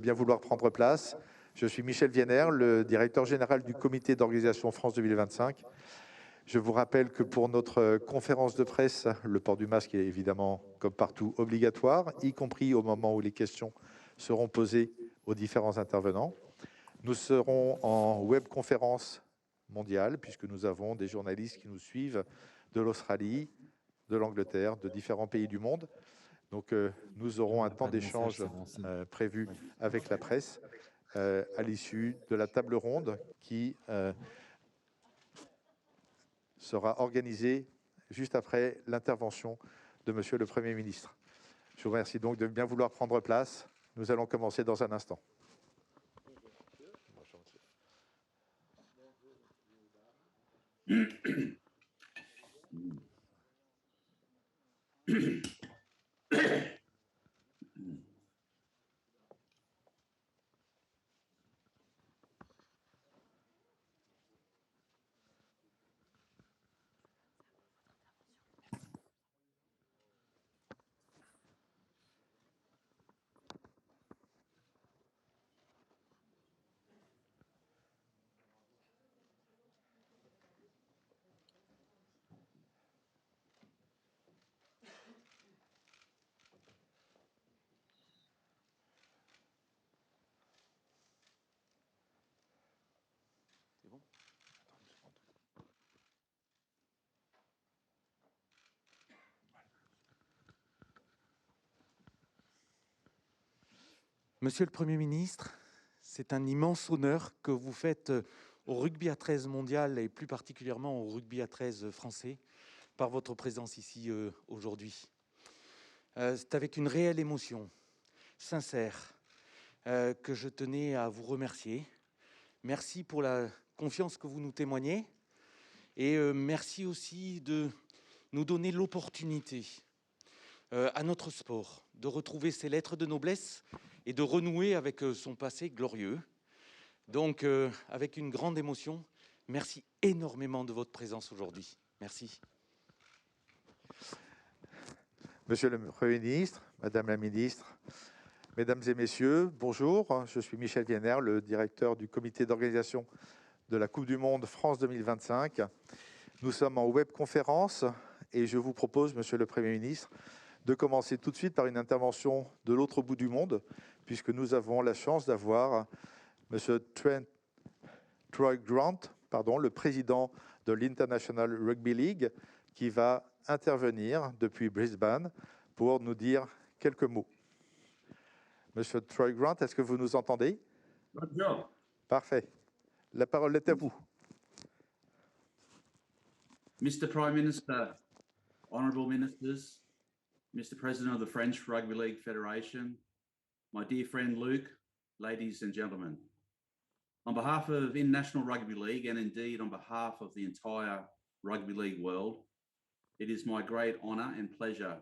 Bien vouloir prendre place. Je suis Michel Vienner, le directeur général du comité d'organisation France 2025. Je vous rappelle que pour notre conférence de presse, le port du masque est évidemment, comme partout, obligatoire, y compris au moment où les questions seront posées aux différents intervenants. Nous serons en webconférence mondiale, puisque nous avons des journalistes qui nous suivent de l'Australie, de l'Angleterre, de différents pays du monde. Donc, nous aurons un temps d'échange prévu avec la presse à l'issue de la table ronde qui sera organisée juste après l'intervention de Monsieur le Premier ministre. Je vous remercie donc de bien vouloir prendre place. Nous allons commencer dans un instant. Monsieur le Premier ministre, c'est un immense honneur que vous faites au rugby à 13 mondial et plus particulièrement au rugby à 13 français par votre présence ici aujourd'hui. C'est avec une réelle émotion, sincère, que je tenais à vous remercier. Merci pour la confiance que vous nous témoignez et merci aussi de nous donner l'opportunité à notre sport de retrouver ses lettres de noblesse et de renouer avec son passé glorieux. Donc, avec une grande émotion, merci énormément de votre présence aujourd'hui. Merci. Monsieur le Premier ministre, Madame la Ministre, Mesdames et Messieurs, bonjour. Je suis Michel Vienner, le directeur du comité d'organisation de la Coupe du Monde France 2025. Nous sommes en webconférence et je vous propose, Monsieur le Premier ministre, de commencer tout de suite par une intervention de l'autre bout du monde, puisque nous avons la chance d'avoir Monsieur Troy Grant, le président de l'International Rugby League, qui va intervenir depuis Brisbane pour nous dire quelques mots. Monsieur Troy Grant, est-ce que vous nous entendez? Bonjour. Parfait. La parole est à vous. Mr. Prime Minister, Honourable Ministers, Mr. President of the French Rugby League Federation, my dear friend Luke, ladies and gentlemen. On behalf of International Rugby League and indeed on behalf of the entire rugby league world, it is my great honour and pleasure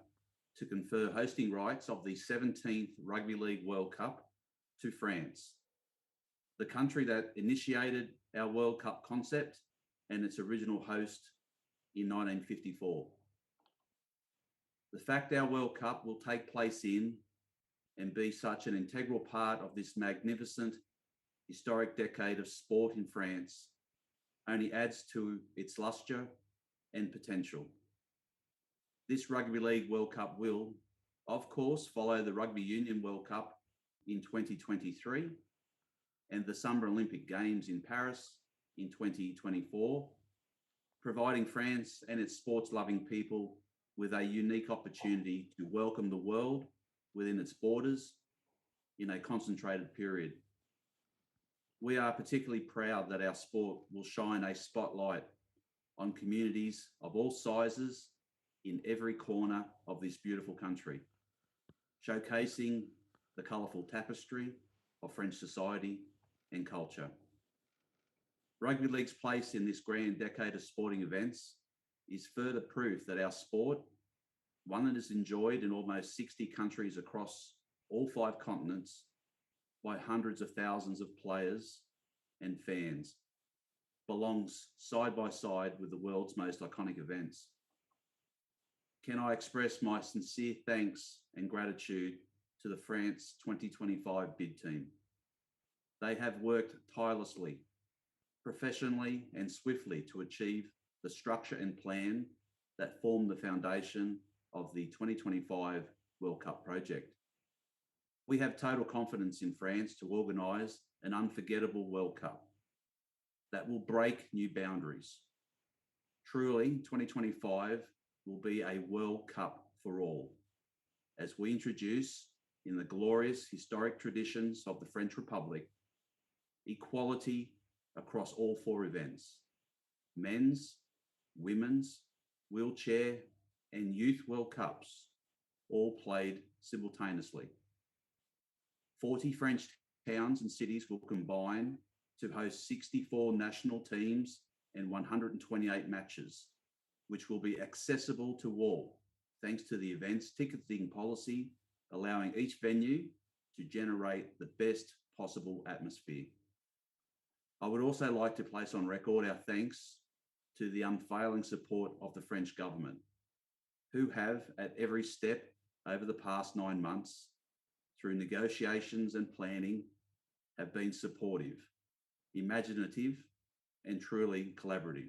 to confer hosting rights of the 17th Rugby League World Cup to France, the country that initiated our World Cup concept and its original host in 1954. The fact our World Cup will take place in and be such an integral part of this magnificent historic decade of sport in France only adds to its lustre and potential. This Rugby League World Cup will, of course, follow the Rugby Union World Cup in 2023 and the Summer Olympic Games in Paris in 2024, providing France and its sports-loving people with a unique opportunity to welcome the world within its borders in a concentrated period. We are particularly proud that our sport will shine a spotlight on communities of all sizes in every corner of this beautiful country, showcasing the colourful tapestry of French society and culture. Rugby League's place in this grand decade of sporting events is further proof that our sport, one that is enjoyed in almost 60 countries across all 5 continents by hundreds of thousands of players and fans, belongs side by side with the world's most iconic events. Can I express my sincere thanks and gratitude to the France 2025 bid team. They have worked tirelessly, professionally and swiftly to achieve the structure and plan that form the foundation of the 2025 World Cup project. We have total confidence in France to organise an unforgettable World Cup that will break new boundaries. Truly, 2025 will be a World Cup for all, as we introduce, in the glorious historic traditions of the French Republic, equality across all 4 events: men's, women's, wheelchair, and youth World Cups, all played simultaneously. 40 French towns and cities will combine to host 64 national teams and 128 matches, which will be accessible to all, thanks to the event's ticketing policy, allowing each venue to generate the best possible atmosphere. I would also like to place on record our thanks to the unfailing support of the French government, who have, at every step over the past 9 months, through negotiations and planning, have been supportive, imaginative, and truly collaborative.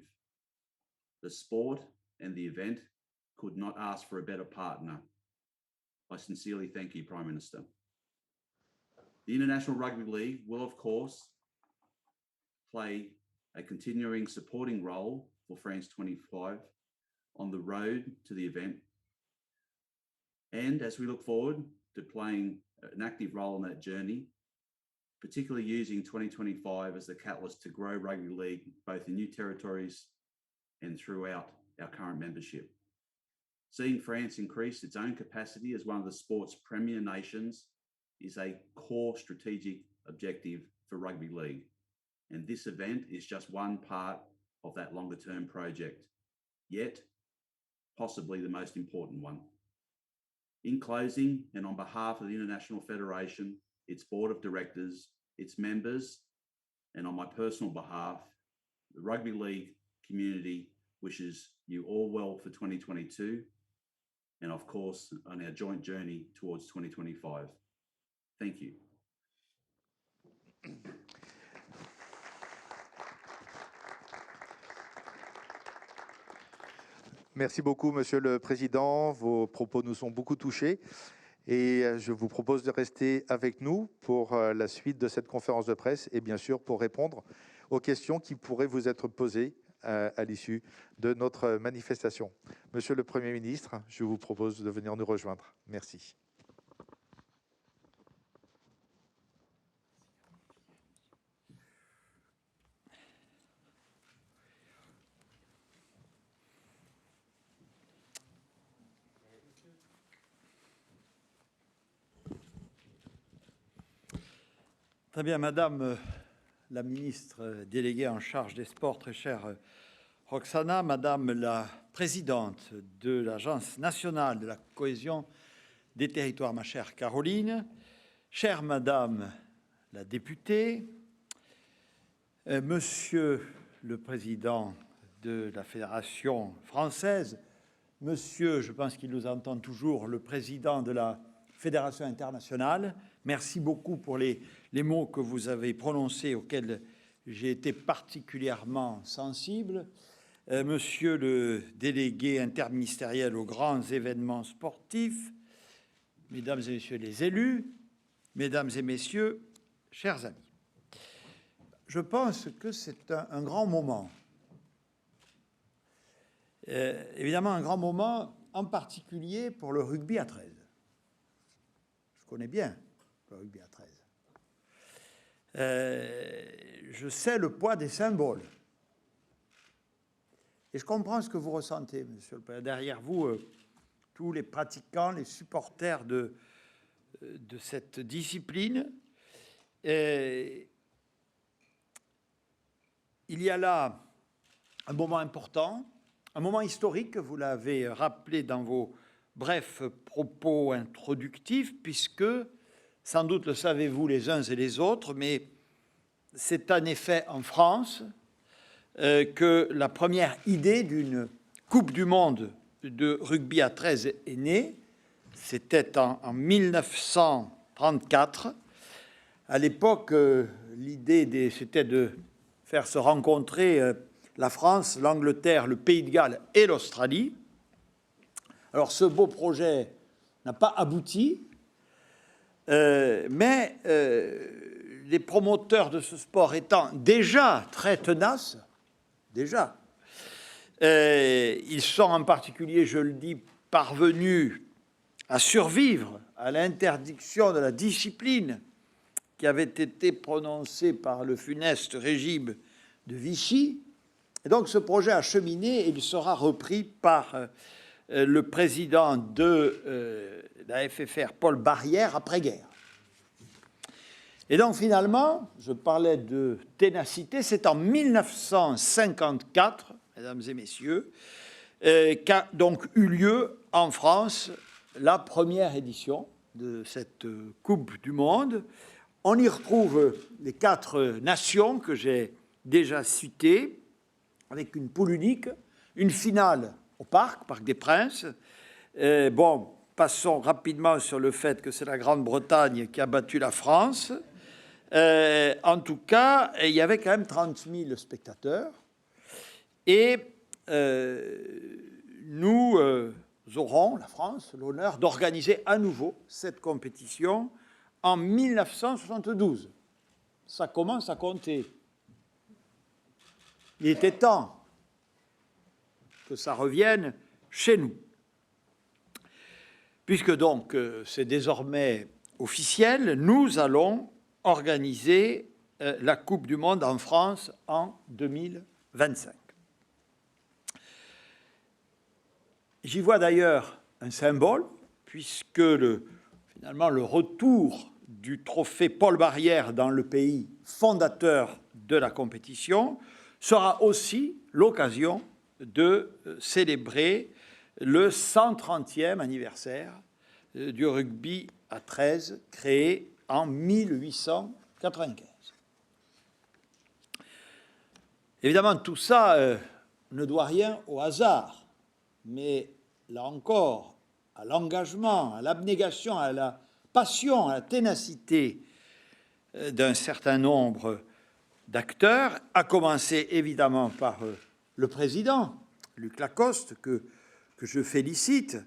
The sport and the event could not ask for a better partner. I sincerely thank you, Prime Minister. The International Rugby League will, of course, play a continuing supporting role for France 25 on the road to the event. And as we look forward to playing an active role in that journey, particularly using 2025 as the catalyst to grow rugby league, both in new territories and throughout our current membership. Seeing France increase its own capacity as one of the sport's premier nations is a core strategic objective for rugby league. And this event is just one part of that longer term project, yet possibly the most important one. In closing, and on behalf of the International Federation, its board of directors, its members, and on my personal behalf, the rugby league community wishes you all well for 2022, and of course, on our joint journey towards 2025. Thank you. Merci beaucoup, Monsieur le Président. Vos propos nous ont beaucoup touchés et je vous propose de rester avec nous pour la suite de cette conférence de presse et bien sûr pour répondre aux questions qui pourraient vous être posées à l'issue de notre manifestation. Monsieur le Premier ministre, je vous propose de venir nous rejoindre. Merci. Très bien, Madame la ministre déléguée en charge des sports, très chère Roxana, Madame la présidente de l'Agence nationale de la cohésion des territoires, ma chère Caroline, chère Madame la députée, Monsieur le président de la Fédération française, Monsieur, je pense qu'il nous entend toujours, le président de la Fédération internationale, merci beaucoup pour les mots que vous avez prononcés auxquels j'ai été particulièrement sensible. Monsieur le délégué interministériel aux grands événements sportifs, Mesdames et Messieurs les élus, Mesdames et Messieurs, chers amis, je pense que c'est un grand moment. Évidemment, un grand moment, en particulier pour le rugby à 13. Je connais bien le rugby à 13. Je sais le poids des symboles. Et je comprends ce que vous ressentez, Monsieur le Président. Derrière vous, tous les pratiquants, les supporters de cette discipline. Il y a là un moment important, un moment historique, vous l'avez rappelé dans vos brefs propos introductifs, puisque, sans doute le savez-vous les uns et les autres, mais c'est en effet en France que la première idée d'une Coupe du Monde de rugby à 13 est née. c'était en 1934. À l'époque, l'idée c'était de faire se rencontrer la France, l'Angleterre, le Pays de Galles et l'Australie. Alors, ce beau projet n'a pas abouti, mais les promoteurs de ce sport étant déjà très tenaces, ils sont en particulier, je le dis, parvenus à survivre à l'interdiction de la discipline qui avait été prononcée par le funeste régime de Vichy. Et donc ce projet a cheminé et il sera repris par le président de la FFR, Paul Barrière, après-guerre. Et donc finalement, je parlais de ténacité, c'est en 1954, mesdames et messieurs, qu'a donc eu lieu en France la première édition de cette Coupe du Monde. On y retrouve les 4 nations que j'ai déjà citées, avec une poule unique, une finale au Parc des Princes. Bon, passons rapidement sur le fait que c'est la Grande-Bretagne qui a battu la France. En tout cas, il y avait quand même 30 000 spectateurs. Et nous aurons, la France, l'honneur d'organiser à nouveau cette compétition en 1972. Ça commence à compter. Il était temps que ça revienne chez nous. Puisque donc c'est désormais officiel, nous allons organiser la Coupe du Monde en France en 2025. J'y vois d'ailleurs un symbole, puisque finalement le retour du trophée Paul Barrière dans le pays fondateur de la compétition sera aussi l'occasion de célébrer le 130e anniversaire du rugby à 13, créé en 1895. Évidemment, tout ça ne doit rien au hasard, mais là encore, à l'engagement, à l'abnégation, à la passion, à la ténacité d'un certain nombre d'acteurs, à commencer évidemment par le président, Luc Lacoste, que je félicite,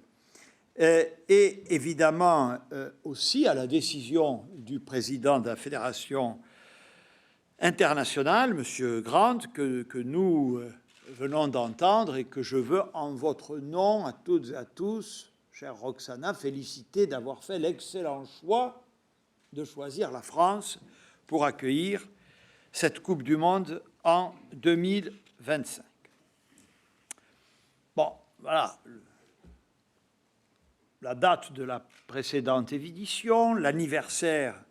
et évidemment aussi à la décision du président de la Fédération internationale, M. Grant, que nous venons d'entendre et que je veux, en votre nom, à toutes et à tous, chère Roxana, féliciter d'avoir fait l'excellent choix de choisir la France pour accueillir cette Coupe du Monde en 2025. Bon, voilà la date de la précédente édition, l'anniversaire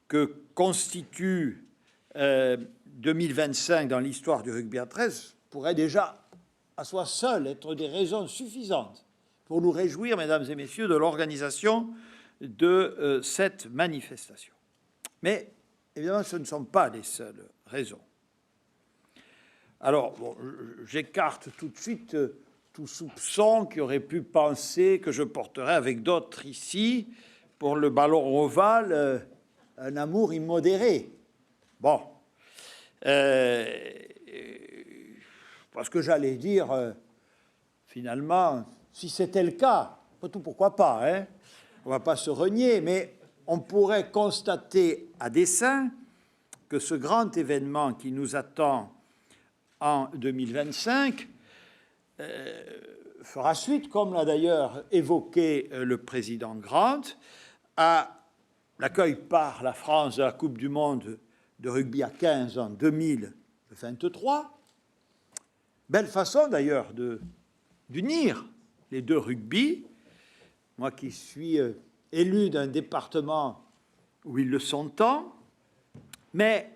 que constitue 2025 dans l'histoire du rugby à 13 pourrait déjà, à soi seul, être des raisons suffisantes pour nous réjouir, mesdames et messieurs, de l'organisation de cette manifestation. Mais, évidemment, ce ne sont pas les seules raisons. Alors, bon, j'écarte tout de suite tout soupçon qui aurait pu penser que je porterais avec d'autres ici, pour le ballon ovale, un amour immodéré. Bon. Parce que j'allais dire, finalement, si c'était le cas, tout pourquoi pas, hein, on ne va pas se renier, mais on pourrait constater à dessein que ce grand événement qui nous attend en 2025 fera suite, comme l'a d'ailleurs évoqué le président Grant, à l'accueil par la France de la Coupe du Monde de rugby à 15 en 2023. Belle façon d'ailleurs d'unir les deux rugby. Moi qui suis élu d'un département où ils le sont tant, mais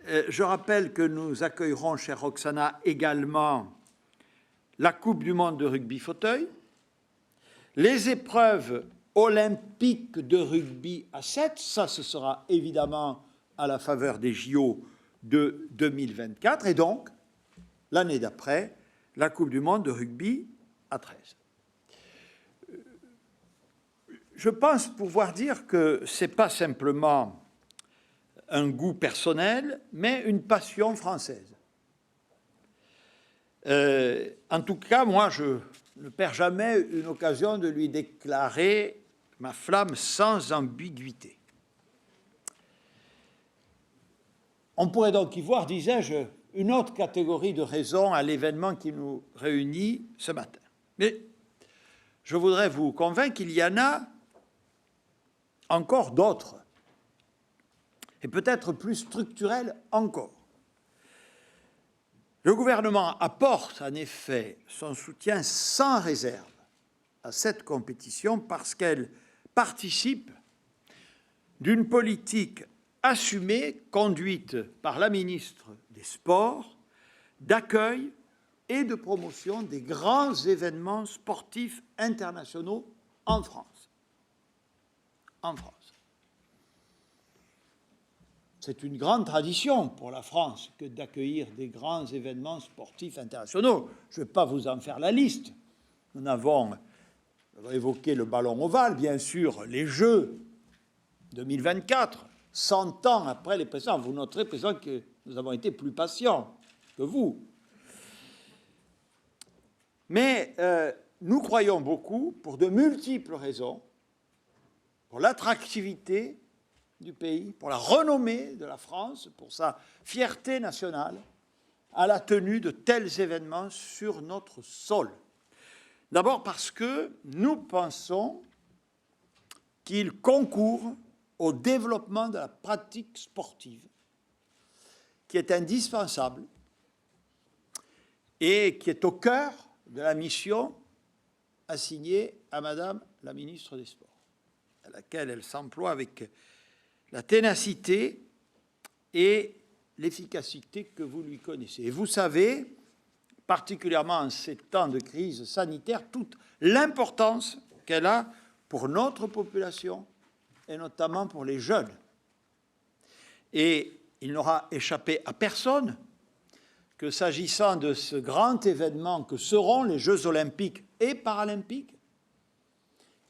je rappelle que nous accueillerons, chère Roxana, également la Coupe du Monde de rugby fauteuil, les épreuves olympiques de rugby à 7, ça ce sera évidemment à la faveur des JO de 2024, et donc, l'année d'après, la Coupe du Monde de rugby à 13. je pense pouvoir dire que ce n'est pas simplement un goût personnel, mais une passion française. En tout cas, moi, je ne perds jamais une occasion de lui déclarer ma flamme sans ambiguïté. On pourrait donc y voir, disais-je, une autre catégorie de raisons à l'événement qui nous réunit ce matin. Mais je voudrais vous convaincre qu'il y en a encore d'autres, et peut-être plus structurelles encore. Le gouvernement apporte en effet son soutien sans réserve à cette compétition parce qu'elle participe d'une politique assumée, conduite par la ministre des Sports, d'accueil et de promotion des grands événements sportifs internationaux en France. En France. C'est une grande tradition pour la France que d'accueillir des grands événements sportifs internationaux. Je ne vais pas vous en faire la liste. Nous avons évoqué le ballon ovale, bien sûr, les Jeux 2024, 100 ans après les précédents. Vous noterez, Président, que nous avons été plus patients que vous. Mais nous croyons beaucoup, pour de multiples raisons, pour l'attractivité du pays, pour la renommée de la France, pour sa fierté nationale, à la tenue de tels événements sur notre sol. D'abord parce que nous pensons qu'ils concourent au développement de la pratique sportive, qui est indispensable et qui est au cœur de la mission assignée à Madame la ministre des Sports, à laquelle elle s'emploie avec la ténacité et l'efficacité que vous lui connaissez. Et vous savez, particulièrement en ces temps de crise sanitaire, toute l'importance qu'elle a pour notre population et notamment pour les jeunes. Et il n'aura échappé à personne que s'agissant de ce grand événement que seront les Jeux olympiques et paralympiques,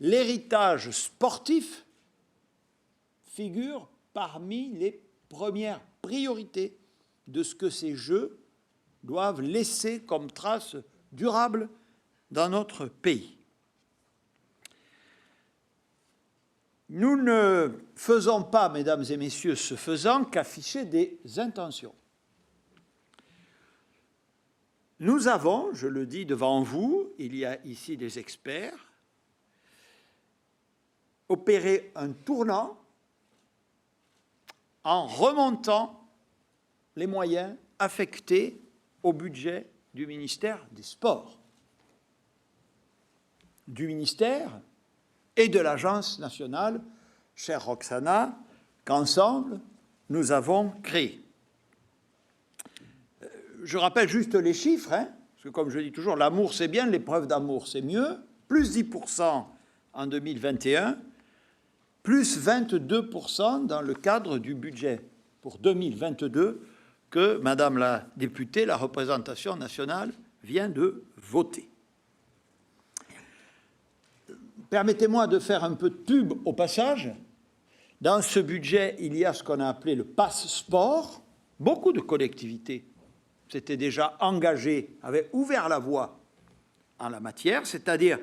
l'héritage sportif figure parmi les premières priorités de ce que ces Jeux doivent laisser comme trace durable dans notre pays. Nous ne faisons pas, mesdames et messieurs, ce faisant, qu'afficher des intentions. Nous avons, je le dis devant vous, il y a ici des experts, opéré un tournant en remontant les moyens affectés au budget du ministère des Sports, du ministère et de l'Agence nationale, chère Roxana, qu'ensemble, nous avons créé. Je rappelle juste les chiffres, parce que comme je dis toujours, l'amour c'est bien, l'épreuve d'amour c'est mieux, plus 10% en 2021, plus 22% dans le cadre du budget pour 2022 que Madame la députée, la représentation nationale, vient de voter. Permettez-moi de faire un peu de pub au passage. Dans ce budget, il y a ce qu'on a appelé le passe-sport. Beaucoup de collectivités s'étaient déjà engagées, avaient ouvert la voie en la matière, c'est-à-dire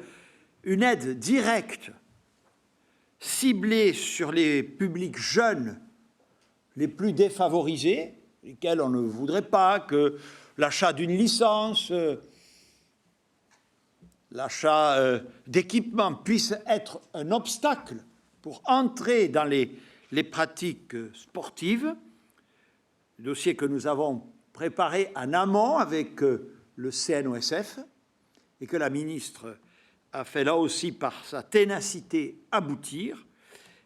une aide directe ciblée sur les publics jeunes les plus défavorisés, lesquels on ne voudrait pas que l'achat d'une licence, l'achat d'équipements puisse être un obstacle pour entrer dans les pratiques sportives. Le dossier que nous avons préparé en amont avec le CNOSF et que la ministre a fait là aussi par sa ténacité aboutir,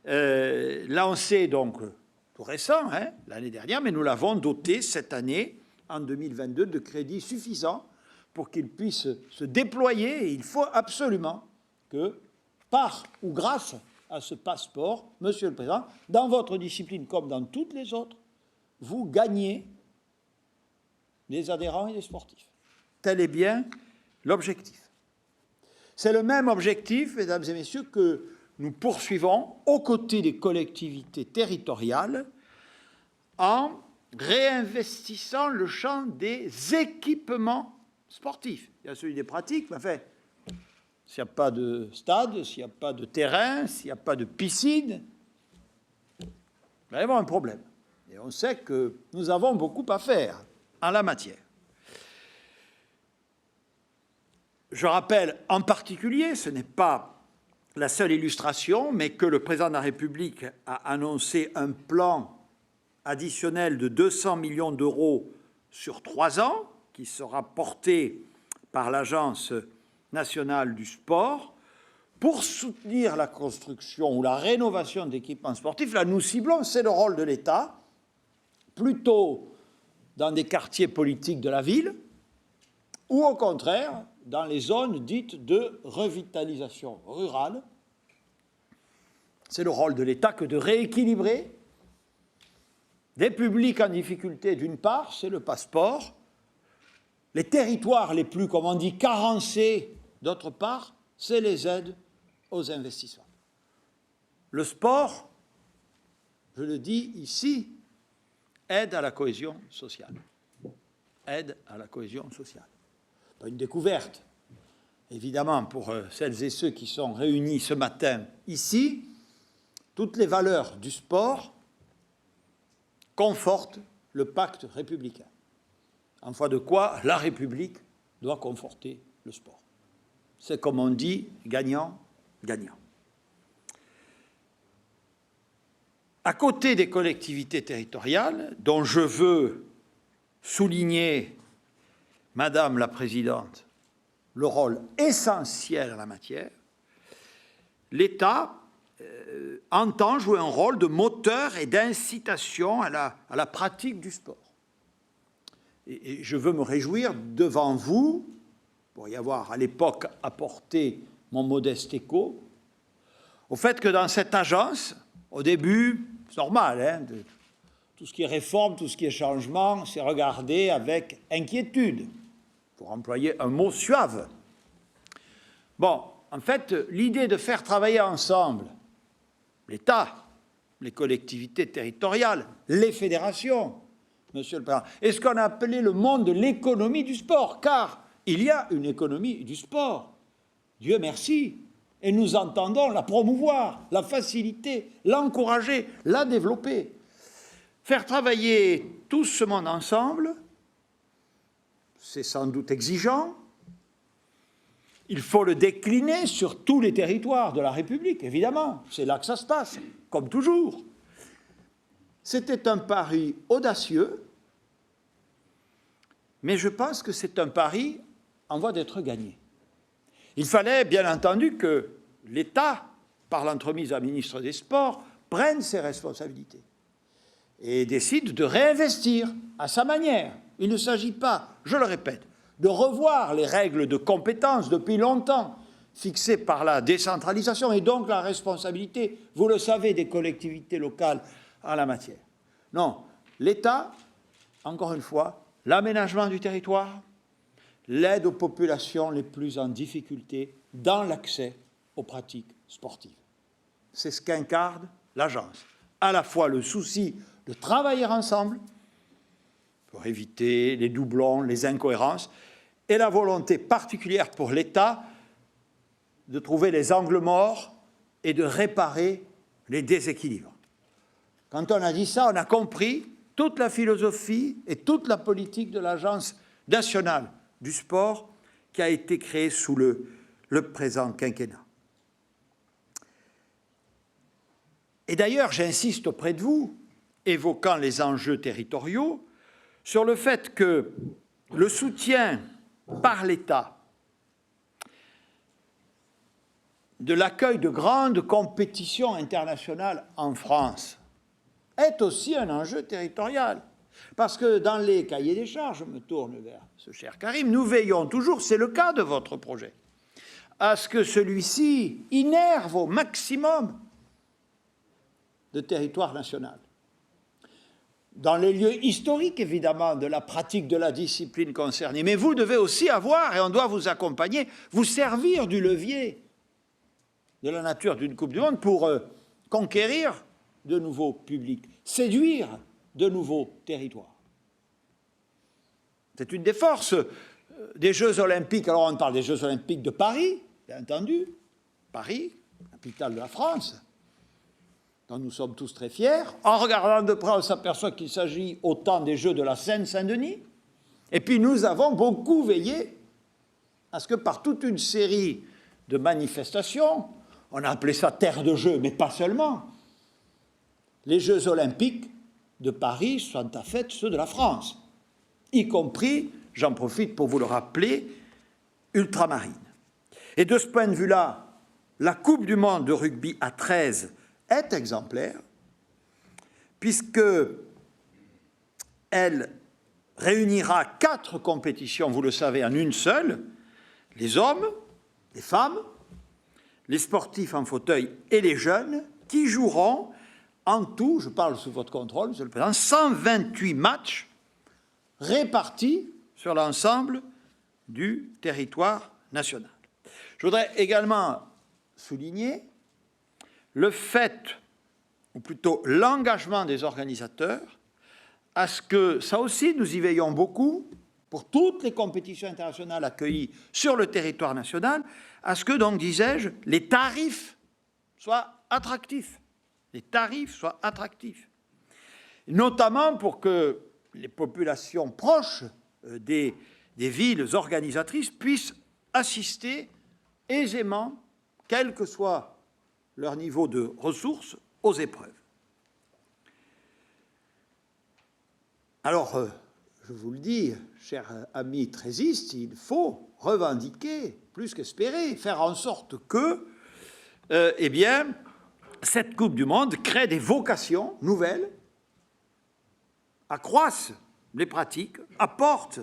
lancé donc tout récent, l'année dernière, mais nous l'avons doté cette année, en 2022, de crédits suffisants pour qu'il puisse se déployer. Et il faut absolument que, par ou grâce à ce passeport, Monsieur le Président, dans votre discipline comme dans toutes les autres, vous gagnez les adhérents et les sportifs. Tel est bien l'objectif. C'est le même objectif, mesdames et messieurs, que nous poursuivons aux côtés des collectivités territoriales en réinvestissant le champ des équipements sportifs. Il y a celui des pratiques, mais enfin, s'il n'y a pas de stade, s'il n'y a pas de terrain, s'il n'y a pas de piscine, il va y avoir un problème. Et on sait que nous avons beaucoup à faire en la matière. Je rappelle en particulier, ce n'est pas la seule illustration, mais que le président de la République a annoncé un plan additionnel de 200 millions d'euros sur 3 ans, qui sera porté par l'Agence nationale du sport, pour soutenir la construction ou la rénovation d'équipements sportifs. Là, nous ciblons, c'est le rôle de l'État, plutôt dans des quartiers politiques de la ville, ou au contraire, dans les zones dites de revitalisation rurale. C'est le rôle de l'État que de rééquilibrer des publics en difficulté d'une part, c'est le passeport, les territoires les plus, comme on dit, carencés d'autre part, c'est les aides aux investissements. Le sport, je le dis ici, aide à la cohésion sociale. Aide à la cohésion sociale. Pas une découverte, évidemment, pour celles et ceux qui sont réunis ce matin ici. Toutes les valeurs du sport confortent le pacte républicain. En foi de quoi, la République doit conforter le sport. C'est comme on dit, gagnant, gagnant. À côté des collectivités territoriales, dont je veux souligner, Madame la Présidente, le rôle essentiel en la matière, l'État entend jouer un rôle de moteur et d'incitation à la pratique du sport. Et je veux me réjouir devant vous, pour y avoir à l'époque apporté mon modeste écho, au fait que dans cette agence, au début, c'est normal, hein, tout ce qui est réforme, tout ce qui est changement, c'est regardé avec inquiétude, pour employer un mot suave. Bon, en fait, l'idée de faire travailler ensemble l'État, les collectivités territoriales, les fédérations, Monsieur le Président, est ce qu'on a appelé le monde de l'économie du sport, car il y a une économie du sport, Dieu merci, et nous entendons la promouvoir, la faciliter, l'encourager, la développer. Faire travailler tout ce monde ensemble, c'est sans doute exigeant. Il faut le décliner sur tous les territoires de la République, évidemment. C'est là que ça se passe, comme toujours. C'était un pari audacieux, mais je pense que c'est un pari en voie d'être gagné. Il fallait, bien entendu, que l'État, par l'entremise d'un ministre des Sports, prenne ses responsabilités et décide de réinvestir à sa manière. Il ne s'agit pas, je le répète, de revoir les règles de compétence depuis longtemps fixées par la décentralisation et donc la responsabilité, vous le savez, des collectivités locales en la matière. Non, l'État, encore une fois, l'aménagement du territoire, l'aide aux populations les plus en difficulté dans l'accès aux pratiques sportives. C'est ce qu'incarne l'agence. À la fois le souci de travailler ensemble pour éviter les doublons, les incohérences, et la volonté particulière pour l'État de trouver les angles morts et de réparer les déséquilibres. Quand on a dit ça, on a compris toute la philosophie et toute la politique de l'Agence nationale du sport qui a été créée sous le présent quinquennat. Et d'ailleurs, j'insiste auprès de vous, évoquant les enjeux territoriaux, sur le fait que le soutien par l'État de l'accueil de grandes compétitions internationales en France est aussi un enjeu territorial. Parce que dans les cahiers des charges, je me tourne vers ce cher Karim, nous veillons toujours, c'est le cas de votre projet, à ce que celui-ci innerve au maximum de territoire national. Dans les lieux historiques, évidemment, de la pratique de la discipline concernée. Mais vous devez aussi avoir, et on doit vous accompagner, vous servir du levier de la nature d'une Coupe du Monde pour conquérir de nouveaux publics, séduire de nouveaux territoires. C'est une des forces des Jeux Olympiques. Alors on parle des Jeux Olympiques de Paris, bien entendu. Paris, capitale de la France, dont nous sommes tous très fiers. En regardant de près, on s'aperçoit qu'il s'agit autant des Jeux de la Seine-Saint-Denis. Et puis nous avons beaucoup veillé à ce que par toute une série de manifestations, on a appelé ça terre de jeu, mais pas seulement, les Jeux Olympiques de Paris sont en fait ceux de la France, y compris, j'en profite pour vous le rappeler, ultramarine. Et de ce point de vue-là, la Coupe du monde de rugby à 13 est exemplaire, puisqu'elle réunira 4 compétitions, vous le savez, en une seule, les hommes, les femmes, les sportifs en fauteuil et les jeunes, qui joueront en tout, je parle sous votre contrôle, Monsieur le Président, 128 matchs répartis sur l'ensemble du territoire national. Je voudrais également souligner le fait, ou plutôt l'engagement des organisateurs, à ce que, ça aussi nous y veillons beaucoup, pour toutes les compétitions internationales accueillies sur le territoire national, à ce que, donc, disais-je, les tarifs soient attractifs. Les tarifs soient attractifs. Notamment pour que les populations proches des villes organisatrices puissent assister aisément, quel que soit leur niveau de ressources, aux épreuves. Alors, je vous le dis, chers amis trésistes, il faut revendiquer, plus qu'espérer, faire en sorte que, eh bien, cette Coupe du monde crée des vocations nouvelles, accroisse les pratiques, apporte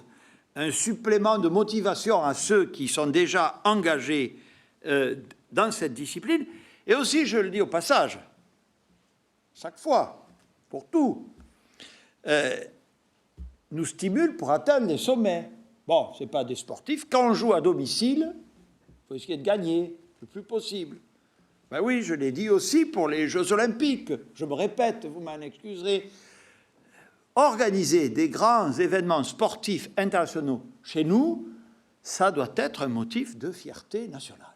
un supplément de motivation à ceux qui sont déjà engagés dans cette discipline, et aussi, je le dis au passage, chaque fois, pour tout, nous stimule pour atteindre les sommets. Bon, ce n'est pas des sportifs. Quand on joue à domicile, il faut essayer de gagner le plus possible. Ben oui, je l'ai dit aussi pour les Jeux Olympiques. Je me répète, vous m'en excuserez. Organiser des grands événements sportifs internationaux chez nous, ça doit être un motif de fierté nationale.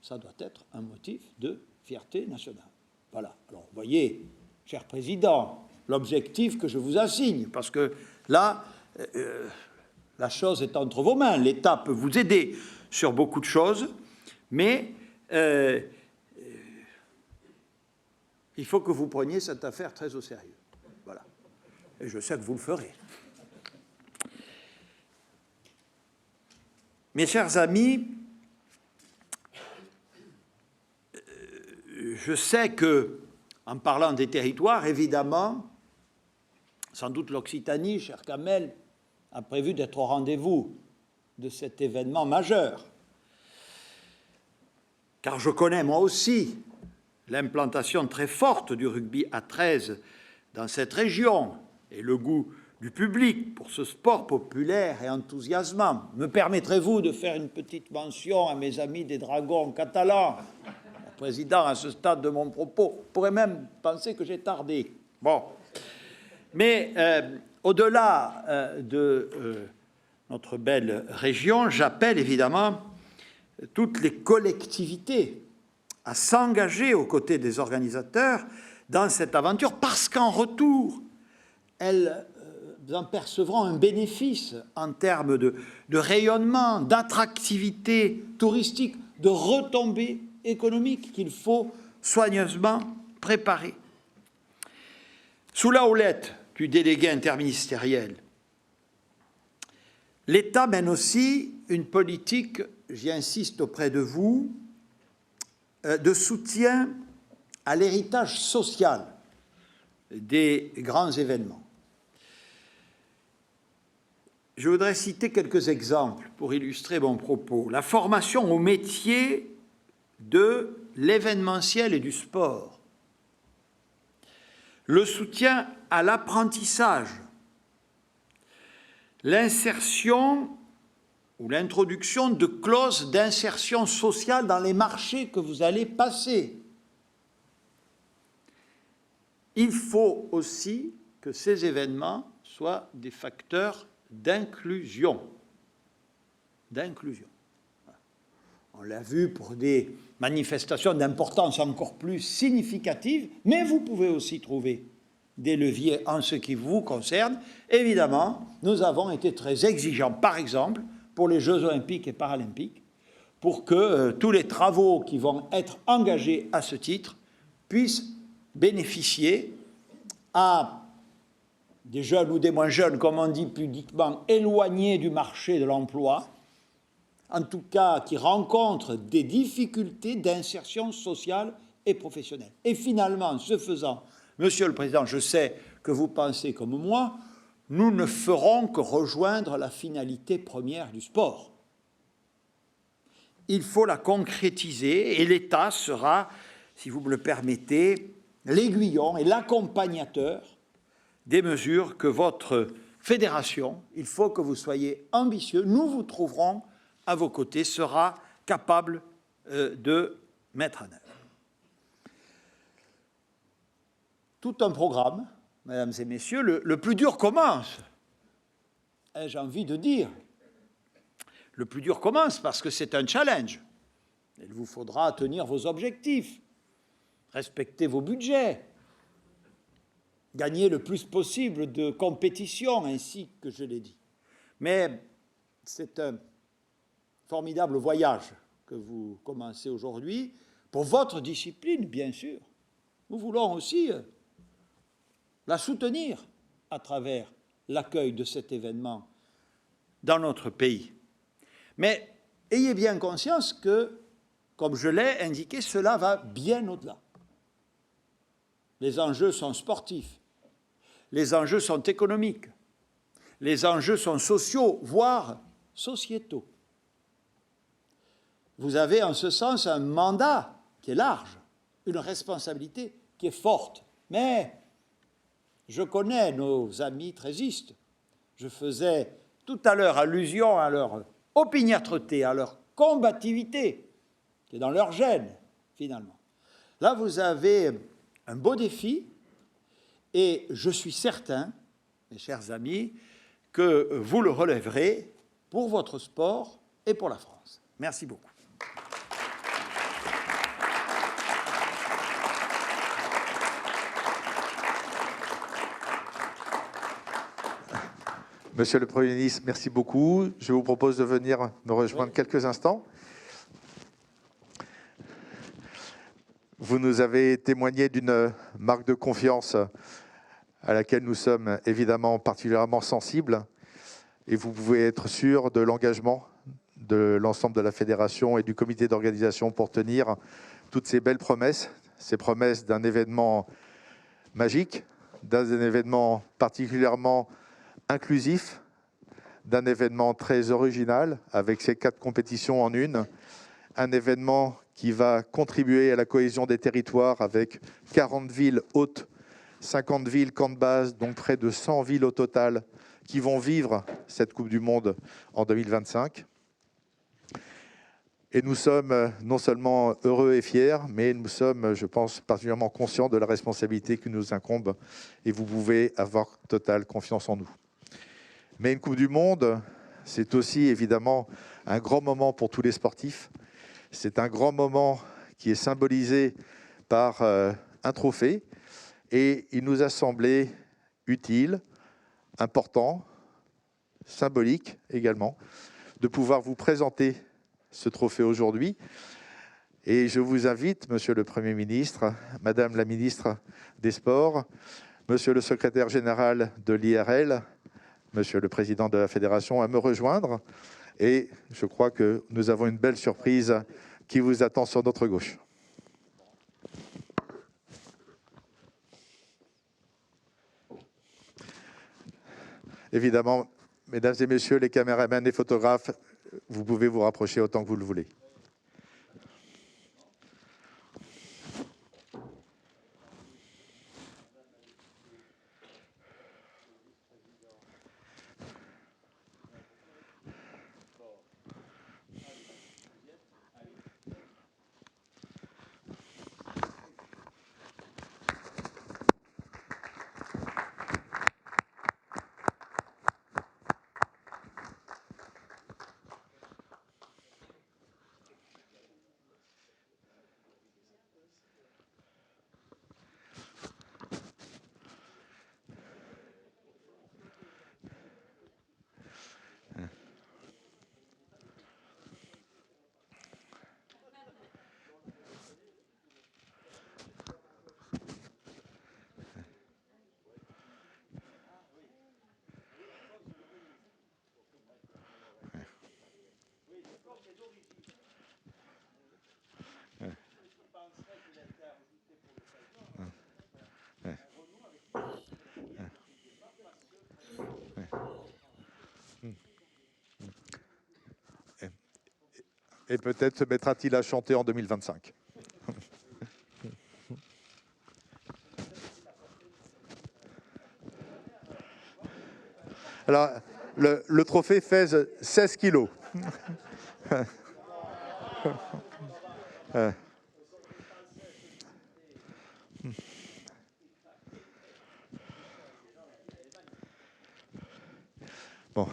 Ça doit être un motif de fierté nationale. Voilà. Alors, vous voyez, cher Président, l'objectif que je vous assigne, parce que là, la chose est entre vos mains. L'État peut vous aider sur beaucoup de choses, mais il faut que vous preniez cette affaire très au sérieux. Voilà. Et je sais que vous le ferez. Mes chers amis, je sais que, en parlant des territoires, évidemment, sans doute l'Occitanie, cher Kamel, a prévu d'être au rendez-vous de cet événement majeur. Car je connais moi aussi l'implantation très forte du rugby à 13 dans cette région et le goût du public pour ce sport populaire et enthousiasmant. Me permettrez-vous de faire une petite mention à mes amis des Dragons catalans? Président, à ce stade de mon propos, pourrait même penser que j'ai tardé. Bon. Mais au-delà de notre belle région, j'appelle évidemment toutes les collectivités à s'engager aux côtés des organisateurs dans cette aventure, parce qu'en retour, elles en percevront un bénéfice en termes de rayonnement, d'attractivité touristique, de retombées économique qu'il faut soigneusement préparer. Sous la houlette du délégué interministériel, l'État mène aussi une politique, j'y insiste auprès de vous, de soutien à l'héritage social des grands événements. Je voudrais citer quelques exemples pour illustrer mon propos. La formation au métier de l'événementiel et du sport, le soutien à l'apprentissage, l'insertion ou l'introduction de clauses d'insertion sociale dans les marchés que vous allez passer. Il faut aussi que ces événements soient des facteurs d'inclusion. On l'a vu pour des manifestations d'importance encore plus significative, mais vous pouvez aussi trouver des leviers en ce qui vous concerne. Évidemment, nous avons été très exigeants, par exemple, pour les Jeux olympiques et paralympiques, pour que tous les travaux qui vont être engagés à ce titre puissent bénéficier à des jeunes ou des moins jeunes, comme on dit pudiquement, éloignés du marché de l'emploi, en tout cas qui rencontrent des difficultés d'insertion sociale et professionnelle. Et finalement, ce faisant, Monsieur le Président, je sais que vous pensez comme moi, nous ne ferons que rejoindre la finalité première du sport. Il faut la concrétiser et l'État sera, si vous me le permettez, l'aiguillon et l'accompagnateur des mesures que votre fédération, il faut que vous soyez ambitieux, nous vous trouverons à vos côtés, sera capable de mettre en œuvre. Tout un programme, mesdames et messieurs, le plus dur commence, ai-je envie de dire. Le plus dur commence parce que c'est un challenge. Il vous faudra tenir vos objectifs, respecter vos budgets, gagner le plus possible de compétition, ainsi que je l'ai dit. Mais c'est un formidable voyage que vous commencez aujourd'hui, pour votre discipline, bien sûr. Nous voulons aussi la soutenir à travers l'accueil de cet événement dans notre pays. Mais ayez bien conscience que, comme je l'ai indiqué, cela va bien au-delà. Les enjeux sont sportifs, les enjeux sont économiques, les enjeux sont sociaux, voire sociétaux. Vous avez en ce sens un mandat qui est large, une responsabilité qui est forte. Mais je connais nos amis trésistes. Je faisais tout à l'heure allusion à leur opiniâtreté, à leur combativité, qui est dans leur gène, finalement. Là, vous avez un beau défi, et je suis certain, mes chers amis, que vous le relèverez pour votre sport et pour la France. Merci beaucoup. Monsieur le Premier ministre, merci beaucoup. Je vous propose de venir me rejoindre quelques instants. Vous nous avez témoigné d'une marque de confiance à laquelle nous sommes évidemment particulièrement sensibles, et vous pouvez être sûr de l'engagement de l'ensemble de la fédération et du comité d'organisation pour tenir toutes ces belles promesses, ces promesses d'un événement magique, d'un événement particulièrement inclusif, d'un événement très original avec ces 4 compétitions en une, un événement qui va contribuer à la cohésion des territoires avec 40 villes hôtes, 50 villes camps de base, donc près de 100 villes au total qui vont vivre cette Coupe du Monde en 2025. Et nous sommes non seulement heureux et fiers, mais nous sommes, je pense, particulièrement conscients de la responsabilité qui nous incombe, et vous pouvez avoir totale confiance en nous. Mais une Coupe du Monde, c'est aussi évidemment un grand moment pour tous les sportifs. C'est un grand moment qui est symbolisé par un trophée, et il nous a semblé utile, important, symbolique également, de pouvoir vous présenter ce trophée aujourd'hui. Et je vous invite, Monsieur le Premier ministre, Madame la ministre des Sports, Monsieur le secrétaire général de l'IRL, Monsieur le président de la Fédération, à me rejoindre. Et je crois que nous avons une belle surprise qui vous attend sur notre gauche. Évidemment, mesdames et messieurs les caméramans et photographes, vous pouvez vous rapprocher autant que vous le voulez. Et peut-être se mettra-t-il à chanter en 2025. Alors, le trophée pèse 16 kilos. Bon.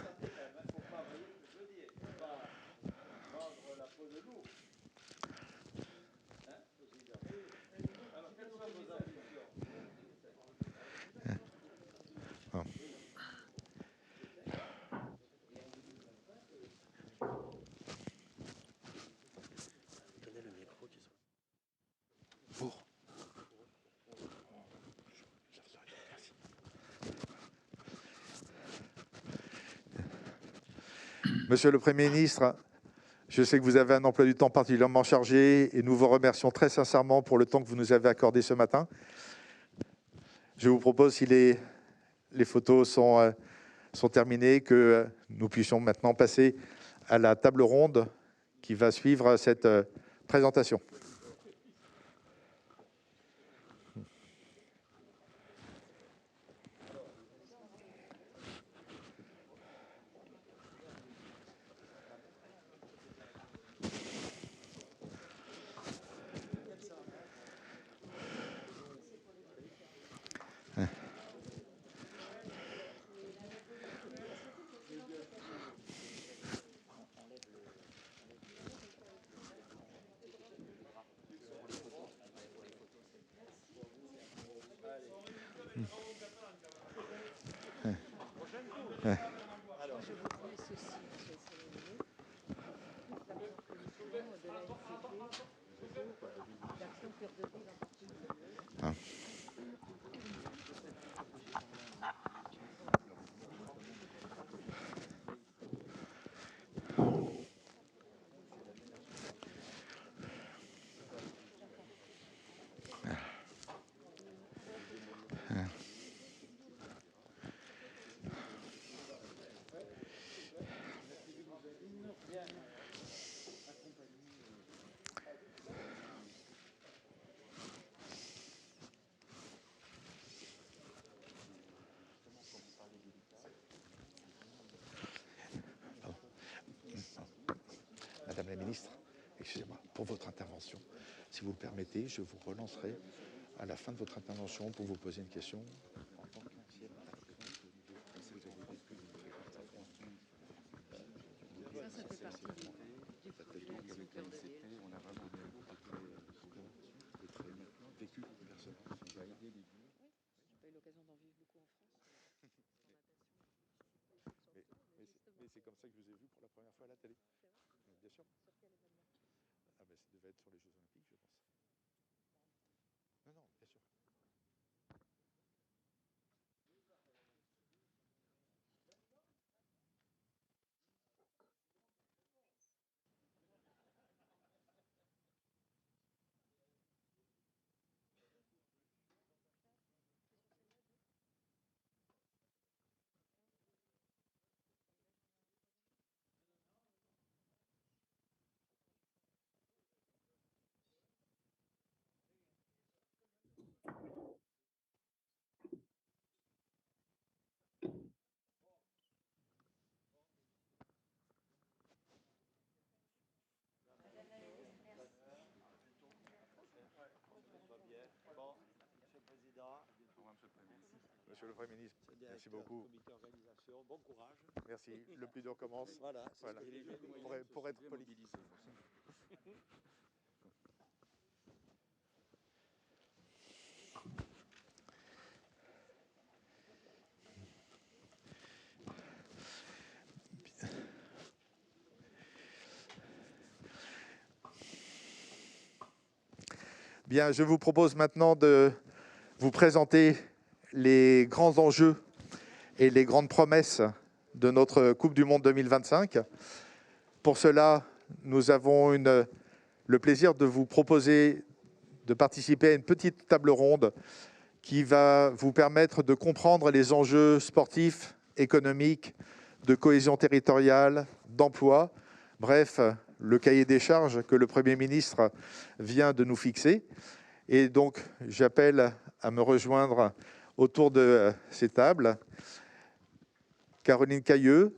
Monsieur le Premier ministre, je sais que vous avez un emploi du temps particulièrement chargé et nous vous remercions très sincèrement pour le temps que vous nous avez accordé ce matin. Je vous propose, si les photos sont terminées, que nous puissions maintenant passer à la table ronde qui va suivre cette présentation. Madame la ministre, excusez-moi, pour votre intervention, si vous le permettez, je vous relancerai à la fin de votre intervention pour vous poser une question. Mais c'est comme ça que je vous ai vu pour la première fois à la télé. Bien sûr. Ah ben, ça devait être sur les Jeux Olympiques, je pense. Non, non, bien sûr. Monsieur le Premier ministre, merci beaucoup. Bon courage. Merci. Le plus dur commence. Voilà. Pour être poli. Bien, je vous propose maintenant de vous présenter les grands enjeux et les grandes promesses de notre Coupe du Monde 2025. Pour cela, nous avons le plaisir de vous proposer de participer à une petite table ronde qui va vous permettre de comprendre les enjeux sportifs, économiques, de cohésion territoriale, d'emploi, bref, le cahier des charges que le Premier ministre vient de nous fixer. Et donc, j'appelle à me rejoindre autour de ces tables Caroline Cayeux,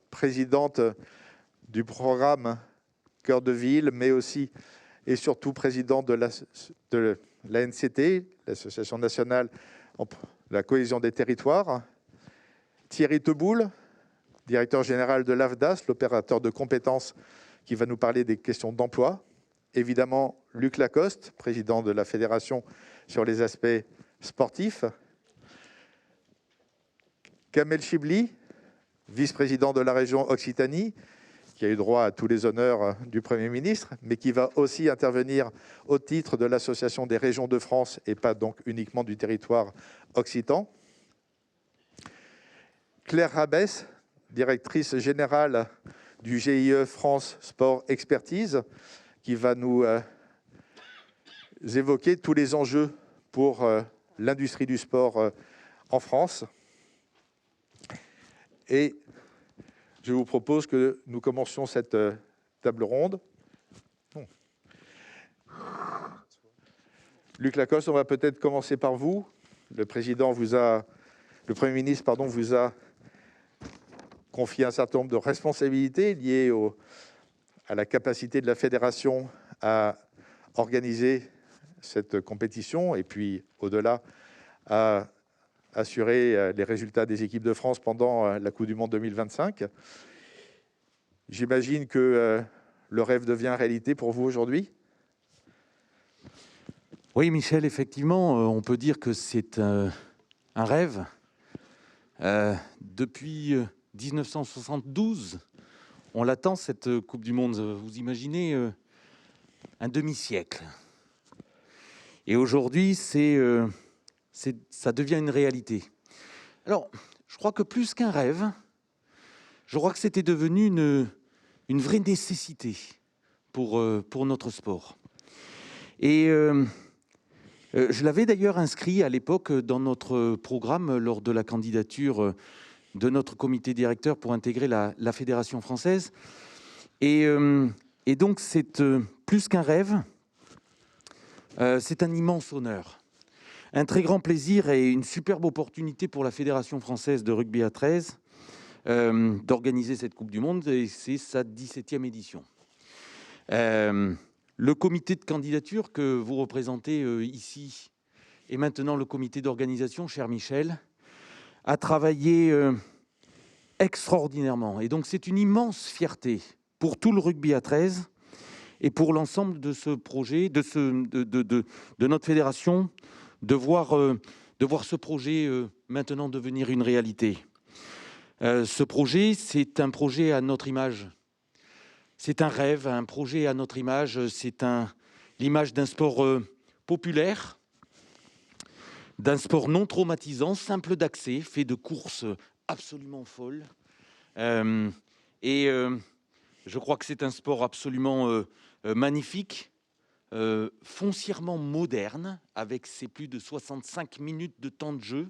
présidente du programme Cœur de Ville, mais aussi et surtout présidente de l'ANCT, l'Association nationale de la cohésion des territoires. Thierry Teboul, directeur général de l'AFDAS, l'opérateur de compétences qui va nous parler des questions d'emploi. Évidemment, Luc Lacoste, président de la Fédération sur les aspects sportifs. Kamel Chibli, vice-président de la région Occitanie, qui a eu droit à tous les honneurs du Premier ministre, mais qui va aussi intervenir au titre de l'Association des régions de France et pas donc uniquement du territoire occitan. Claire Rabès, directrice générale du GIE France Sport Expertise, qui va nous évoquer tous les enjeux pour l'industrie du sport en France. Et je vous propose que nous commencions cette table ronde. Luc Lacoste, on va peut-être commencer par vous. Le Premier ministre vous a confié un certain nombre de responsabilités liées à la capacité de la fédération à organiser cette compétition et puis, au-delà, à assurer les résultats des équipes de France pendant la Coupe du Monde 2025. J'imagine que le rêve devient réalité pour vous aujourd'hui. Oui, Michel, effectivement, on peut dire que c'est un rêve. Depuis 1972, on l'attend, cette Coupe du Monde. Vous imaginez un demi-siècle. Et aujourd'hui, ça devient une réalité. Alors, je crois que plus qu'un rêve, je crois que c'était devenu une vraie nécessité pour notre sport. Et je l'avais d'ailleurs inscrit à l'époque dans notre programme lors de la candidature de notre comité directeur pour intégrer la Fédération française. Et donc, c'est plus qu'un rêve, c'est un immense honneur. Un très grand plaisir et une superbe opportunité pour la Fédération française de rugby à 13 d'organiser cette Coupe du Monde, et c'est sa 17e édition. Le comité de candidature que vous représentez ici, et maintenant le comité d'organisation, cher Michel, a travaillé extraordinairement. Et donc c'est une immense fierté pour tout le rugby à 13 et pour l'ensemble de ce projet, de notre fédération, de voir ce projet maintenant devenir une réalité. Ce projet, c'est un projet à notre image. C'est un rêve, un projet à notre image. C'est l'image d'un sport populaire, d'un sport non traumatisant, simple d'accès, fait de courses absolument folles. Et je crois que c'est un sport absolument magnifique, foncièrement moderne, avec ses plus de 65 minutes de temps de jeu.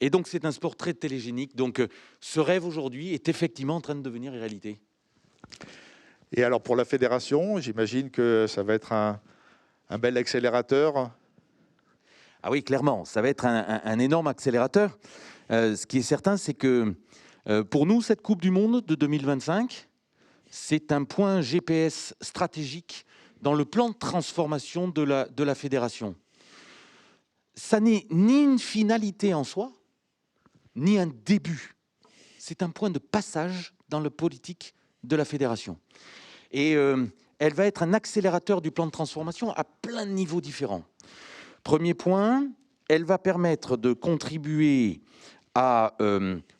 Et donc, c'est un sport très télégénique. Donc, ce rêve aujourd'hui est effectivement en train de devenir réalité. Et alors, pour la fédération, j'imagine que ça va être un bel accélérateur. Ah oui, clairement, ça va être un énorme accélérateur. Ce qui est certain, c'est que pour nous, cette Coupe du Monde de 2025, c'est un point GPS stratégique dans le plan de transformation de la fédération. Ça n'est ni une finalité en soi, ni un début. C'est un point de passage dans la politique de la fédération. Et elle va être un accélérateur du plan de transformation à plein de niveaux différents. Premier point, elle va permettre de contribuer à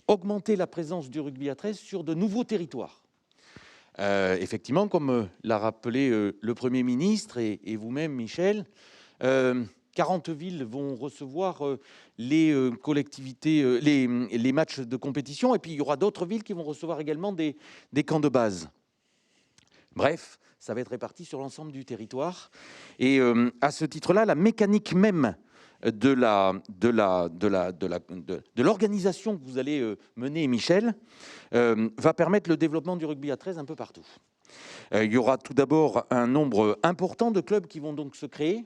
augmenter la présence du rugby à 13 sur de nouveaux territoires. Effectivement, comme l'a rappelé le Premier ministre et vous-même, Michel, 40 villes vont recevoir les collectivités, les matchs de compétition, et puis il y aura d'autres villes qui vont recevoir également des camps de base. Bref, ça va être réparti sur l'ensemble du territoire. Et à ce titre-là, la mécanique même de l'organisation que vous allez mener, Michel, va permettre le développement du rugby à 13 un peu partout. Il y aura tout d'abord un nombre important de clubs qui vont donc se créer.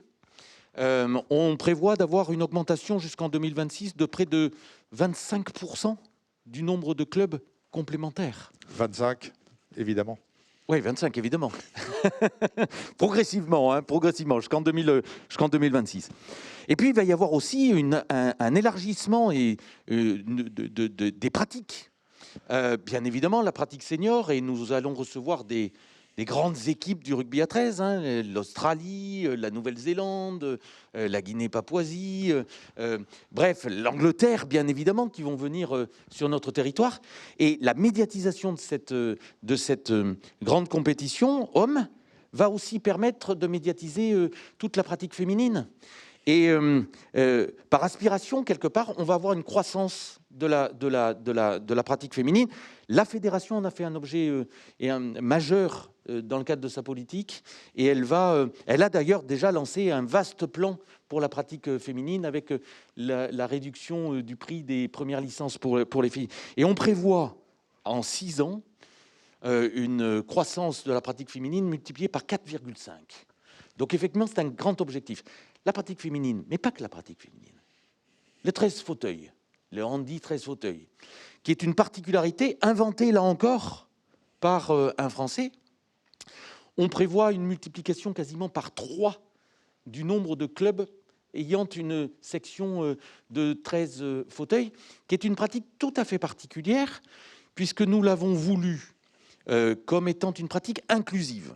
On prévoit d'avoir une augmentation jusqu'en 2026 de près de 25% du nombre de clubs complémentaires. 25, évidemment. Oui, 25, évidemment. Progressivement, jusqu'en 2026. Et puis, il va y avoir aussi un élargissement des pratiques. Bien évidemment, la pratique senior, et nous allons recevoir des grandes équipes du rugby à 13, l'Australie, la Nouvelle-Zélande, la Guinée-Papouasie, bref, l'Angleterre, bien évidemment, qui vont venir sur notre territoire. Et la médiatisation de cette grande compétition, hommes, va aussi permettre de médiatiser toute la pratique féminine. Et par aspiration, quelque part, on va avoir une croissance de la pratique féminine. La fédération en a fait un objet majeur dans le cadre de sa politique, et elle a d'ailleurs déjà lancé un vaste plan pour la pratique féminine avec la réduction du prix des premières licences pour les filles. Et on prévoit en 6 ans une croissance de la pratique féminine multipliée par 4,5. Donc effectivement, c'est un grand objectif. La pratique féminine, mais pas que la pratique féminine. Le 13 fauteuils, le handi 13 fauteuils, qui est une particularité inventée là encore par un Français. On prévoit une multiplication quasiment par 3 du nombre de clubs ayant une section de 13 fauteuils, qui est une pratique tout à fait particulière, puisque nous l'avons voulu comme étant une pratique inclusive,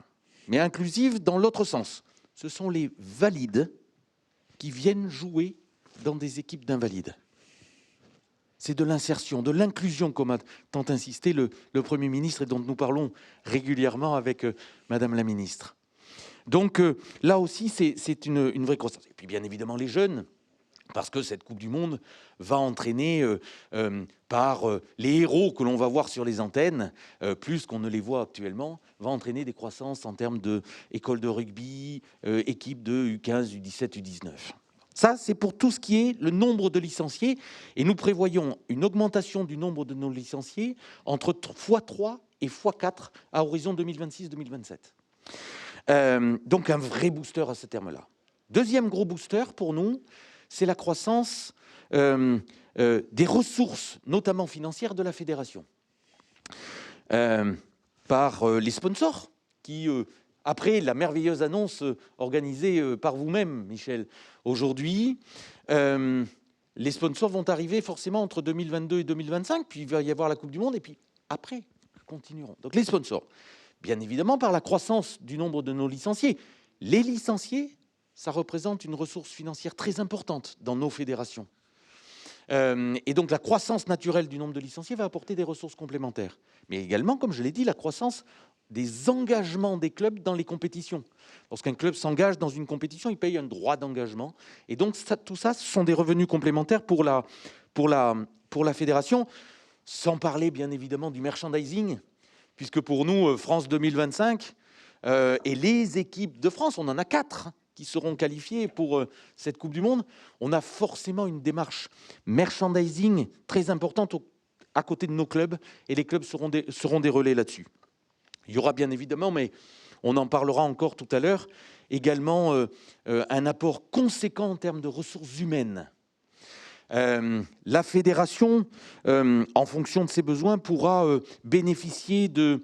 mais inclusive dans l'autre sens. Ce sont les valides qui viennent jouer dans des équipes d'invalides. C'est de l'insertion, de l'inclusion, comme a tant insisté le Premier ministre et dont nous parlons régulièrement avec Madame la Ministre. Donc là aussi, c'est une vraie croissance. Et puis bien évidemment les jeunes, parce que cette Coupe du Monde va entraîner par les héros que l'on va voir sur les antennes, plus qu'on ne les voit actuellement, va entraîner des croissances en termes d'écoles de rugby, équipes de U15, U17, U19. Ça, c'est pour tout ce qui est le nombre de licenciés. Et nous prévoyons une augmentation du nombre de nos licenciés entre x3 et x4 à horizon 2026-2027. Donc un vrai booster à ce terme-là. Deuxième gros booster pour nous, c'est la croissance des ressources, notamment financières, de la fédération. Par les sponsors qui, après la merveilleuse annonce organisée par vous-même, Michel, aujourd'hui, les sponsors vont arriver forcément entre 2022 et 2025, puis il va y avoir la Coupe du Monde, et puis après, continueront. Donc les sponsors, bien évidemment, par la croissance du nombre de nos licenciés. Les licenciés, ça représente une ressource financière très importante dans nos fédérations. Et donc la croissance naturelle du nombre de licenciés va apporter des ressources complémentaires. Mais également, comme je l'ai dit, la croissance des engagements des clubs dans les compétitions. Lorsqu'un club s'engage dans une compétition, il paye un droit d'engagement. Et donc tout ça, ce sont des revenus complémentaires pour la fédération, sans parler bien évidemment du merchandising, puisque pour nous, France 2025 et les équipes de France, on en a 4 qui seront qualifiés pour cette Coupe du Monde, on a forcément une démarche merchandising très importante à côté de nos clubs, et les clubs seront des relais là-dessus. Il y aura bien évidemment, mais on en parlera encore tout à l'heure, également un apport conséquent en termes de ressources humaines. La fédération, en fonction de ses besoins, pourra bénéficier de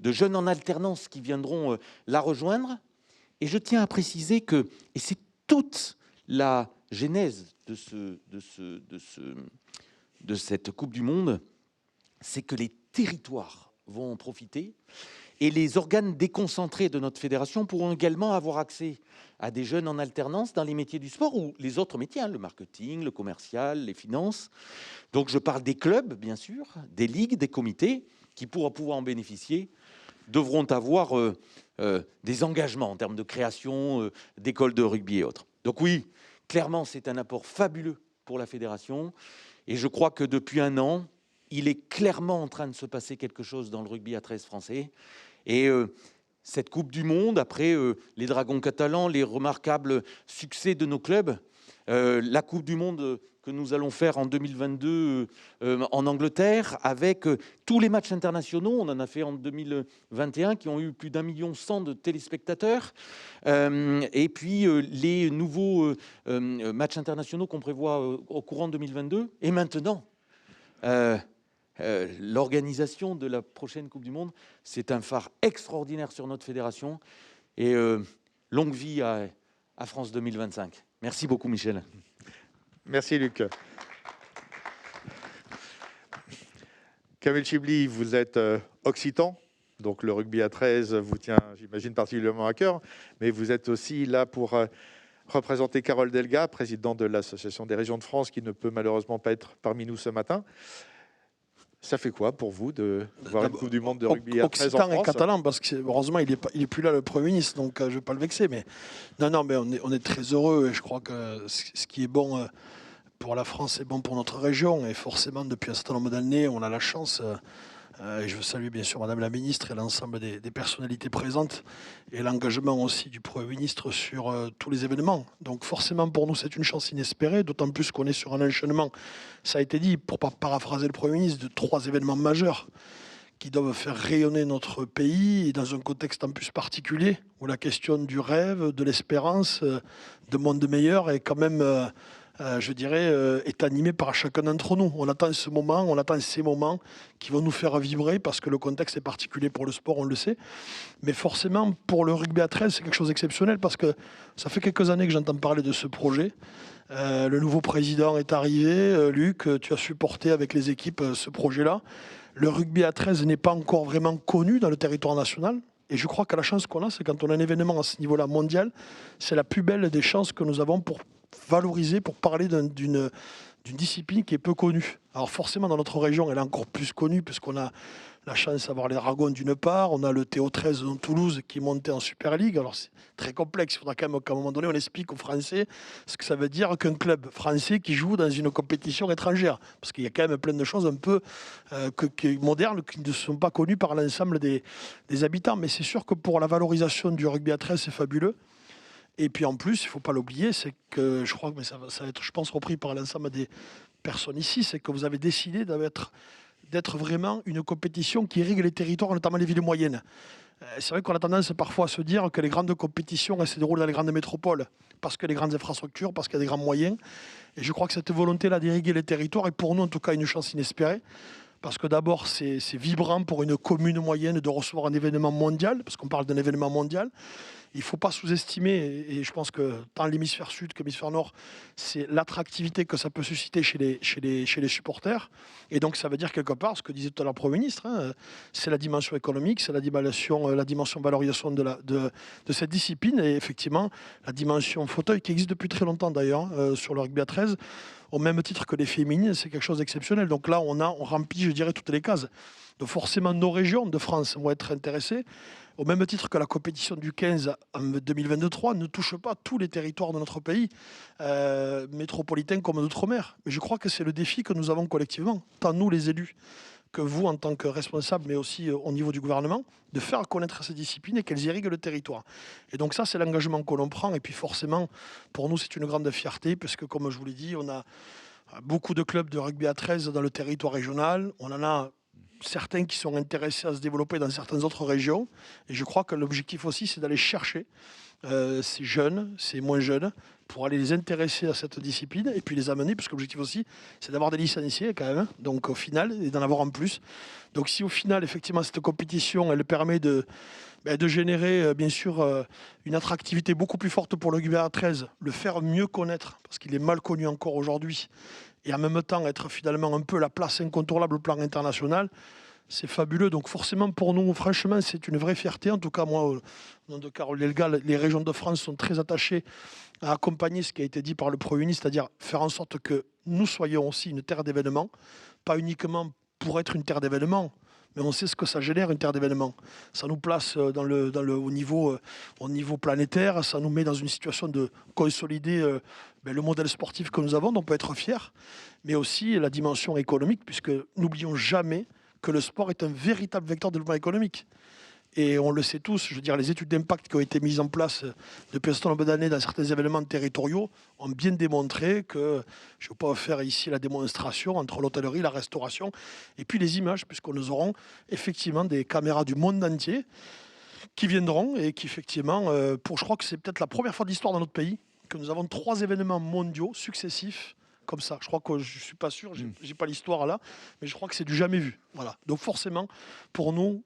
jeunes en alternance qui viendront la rejoindre. Et je tiens à préciser que, et c'est toute la genèse de cette Coupe du Monde, c'est que les territoires vont en profiter et les organes déconcentrés de notre fédération pourront également avoir accès à des jeunes en alternance dans les métiers du sport ou les autres métiers, le marketing, le commercial, les finances. Donc je parle des clubs, bien sûr, des ligues, des comités qui pourront pouvoir en bénéficier, devront avoir des engagements en termes de création d'écoles de rugby et autres. Donc oui, clairement, c'est un apport fabuleux pour la fédération. Et je crois que depuis 1 an, il est clairement en train de se passer quelque chose dans le rugby à 13 français. Et cette Coupe du Monde, après les Dragons catalans, les remarquables succès de nos clubs, la Coupe du Monde que nous allons faire en 2022 en Angleterre, avec tous les matchs internationaux, on en a fait en 2021, qui ont eu plus d'1,1 million de téléspectateurs, et puis les nouveaux matchs internationaux qu'on prévoit au courant de 2022, et maintenant, l'organisation de la prochaine Coupe du Monde, c'est un phare extraordinaire sur notre fédération, et longue vie à France 2025. Merci beaucoup, Michel. Merci, Luc. Kamel Chibli, vous êtes occitan, donc le rugby à 13 vous tient, j'imagine, particulièrement à cœur, mais vous êtes aussi là pour représenter Carole Delga, présidente de l'Association des régions de France, qui ne peut malheureusement pas être parmi nous ce matin. Ça fait quoi pour vous de voir une Coupe du Monde de rugby à 13 en France ? Occitan et catalan, parce que heureusement il est plus là, le Premier ministre, donc je ne vais pas le vexer. Mais non, mais on est très heureux, et je crois que ce qui est bon pour la France est bon pour notre région. Et forcément, depuis un certain nombre d'années, on a la chance, et je veux saluer bien sûr Madame la Ministre et l'ensemble des personnalités présentes, et l'engagement aussi du Premier ministre sur tous les événements. Donc forcément, pour nous, c'est une chance inespérée, d'autant plus qu'on est sur un enchaînement, ça a été dit, pour paraphraser le Premier ministre, de 3 événements majeurs qui doivent faire rayonner notre pays, et dans un contexte en plus particulier, où la question du rêve, de l'espérance, de monde meilleur est quand même... je dirais, est animé par chacun d'entre nous. On attend ce moment, on attend ces moments qui vont nous faire vibrer, parce que le contexte est particulier pour le sport, on le sait. Mais forcément, pour le rugby à 13, c'est quelque chose d'exceptionnel, parce que ça fait quelques années que j'entends parler de ce projet. Le nouveau président est arrivé. Luc, tu as supporté avec les équipes ce projet-là. Le rugby à 13 n'est pas encore vraiment connu dans le territoire national. Et je crois que la chance qu'on a, c'est quand on a un événement à ce niveau-là mondial, c'est la plus belle des chances que nous avons pour valoriser, pour parler d'une discipline qui est peu connue. Alors forcément, dans notre région, elle est encore plus connue, puisqu'on a la chance d'avoir les Dragons d'une part, on a le TO13 de Toulouse qui est monté en Super League. Alors c'est très complexe, il faudra quand même qu'à un moment donné, on explique aux Français ce que ça veut dire qu'un club français qui joue dans une compétition étrangère. Parce qu'il y a quand même plein de choses un peu modernes qui ne sont pas connues par l'ensemble des habitants. Mais c'est sûr que pour la valorisation du rugby à 13, c'est fabuleux. Et puis en plus, il ne faut pas l'oublier, c'est que je crois que ça va être, je pense, repris par l'ensemble des personnes ici, c'est que vous avez décidé d'être vraiment une compétition qui irrigue les territoires, notamment les villes moyennes. C'est vrai qu'on a tendance parfois à se dire que les grandes compétitions, elles se déroulent dans les grandes métropoles, parce que les grandes infrastructures, parce qu'il y a des grands moyens. Et je crois que cette volonté-là d'irriguer les territoires est pour nous en tout cas une chance inespérée. Parce que d'abord, c'est vibrant pour une commune moyenne de recevoir un événement mondial, parce qu'on parle d'un événement mondial. Il ne faut pas sous-estimer, et je pense que tant l'hémisphère sud que l'hémisphère nord, c'est l'attractivité que ça peut susciter chez les supporters. Et donc ça veut dire quelque part, ce que disait tout à l'heure le Premier ministre, hein, c'est la dimension économique, c'est la dimension valorisation de cette discipline, et effectivement la dimension fauteuil qui existe depuis très longtemps d'ailleurs sur le rugby à 13, au même titre que les féminines, c'est quelque chose d'exceptionnel. Donc là, on remplit, je dirais, toutes les cases. Donc forcément, nos régions de France vont être intéressées, au même titre que la compétition du 15 en 2023 ne touche pas tous les territoires de notre pays, métropolitains comme d'outre-mer. Mais je crois que c'est le défi que nous avons collectivement, tant nous les élus, que vous en tant que responsables, mais aussi au niveau du gouvernement, de faire connaître ces disciplines et qu'elles irriguent le territoire. Et donc ça, c'est l'engagement que l'on prend. Et puis forcément, pour nous, c'est une grande fierté, parce que comme je vous l'ai dit, on a beaucoup de clubs de rugby à 13 dans le territoire régional. On en a certains qui sont intéressés à se développer dans certaines autres régions. Et je crois que l'objectif aussi, c'est d'aller chercher ces jeunes, ces moins jeunes, pour aller les intéresser à cette discipline et puis les amener, parce que l'objectif aussi, c'est d'avoir des licenciés quand même, donc au final, et d'en avoir en plus. Donc si au final, effectivement, cette compétition, elle permet de générer, bien sûr, une attractivité beaucoup plus forte pour le rugby à 13, le faire mieux connaître, parce qu'il est mal connu encore aujourd'hui, et en même temps être finalement un peu la place incontournable au plan international, c'est fabuleux. Donc forcément pour nous, franchement, c'est une vraie fierté. En tout cas, moi, au nom de Carole Delga, les régions de France sont très attachées à accompagner ce qui a été dit par le Premier ministre, c'est-à-dire faire en sorte que nous soyons aussi une terre d'événements, pas uniquement pour être une terre d'événements, mais on sait ce que ça génère, une terre d'événements. Ça nous place au niveau planétaire, ça nous met dans une situation de consolider le modèle sportif que nous avons, dont on peut être fier, mais aussi la dimension économique, puisque n'oublions jamais que le sport est un véritable vecteur de développement économique. Et on le sait tous, je veux dire, les études d'impact qui ont été mises en place depuis un certain nombre d'années dans certains événements territoriaux ont bien démontré que, je ne vais pas faire ici la démonstration entre l'hôtellerie, la restauration, et puis les images, puisque nous aurons effectivement des caméras du monde entier qui viendront et qui effectivement, je crois que c'est peut-être la première fois de l'histoire dans notre pays que nous avons 3 événements mondiaux successifs comme ça. Je crois que je ne suis pas sûr, je n'ai pas l'histoire là, mais je crois que c'est du jamais vu. Voilà. Donc forcément, pour nous,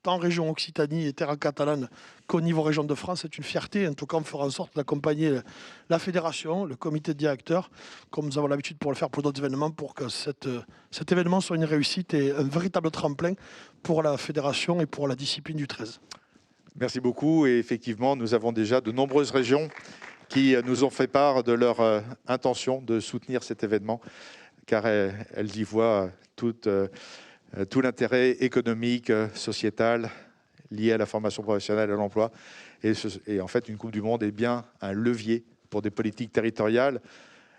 tant région Occitanie et Terre catalane qu'au niveau région de France, c'est une fierté. En tout cas, on fera en sorte d'accompagner la fédération, le comité de directeurs, comme nous avons l'habitude pour le faire pour d'autres événements, pour que cet événement soit une réussite et un véritable tremplin pour la fédération et pour la discipline du 13. Merci beaucoup. Et effectivement, nous avons déjà de nombreuses régions qui nous ont fait part de leur intention de soutenir cet événement, car elles y voient tout l'intérêt économique, sociétal, lié à la formation professionnelle et à l'emploi. Et en fait, une Coupe du Monde est bien un levier pour des politiques territoriales.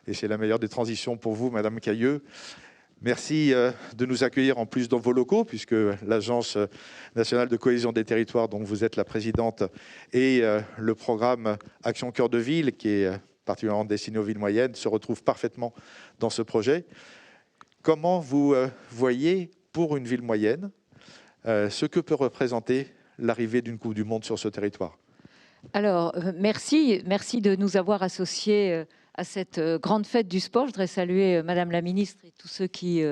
Et c'est la meilleure des transitions pour vous, Madame Cayeux. Merci de nous accueillir en plus dans vos locaux, puisque l'Agence nationale de cohésion des territoires, dont vous êtes la présidente, et le programme Action Cœur de Ville, qui est particulièrement destiné aux villes moyennes, se retrouvent parfaitement dans ce projet. Comment vous voyez, pour une ville moyenne, ce que peut représenter l'arrivée d'une Coupe du Monde sur ce territoire? Alors, merci de nous avoir associés à cette grande fête du sport. Je voudrais saluer Madame la Ministre et tous ceux qui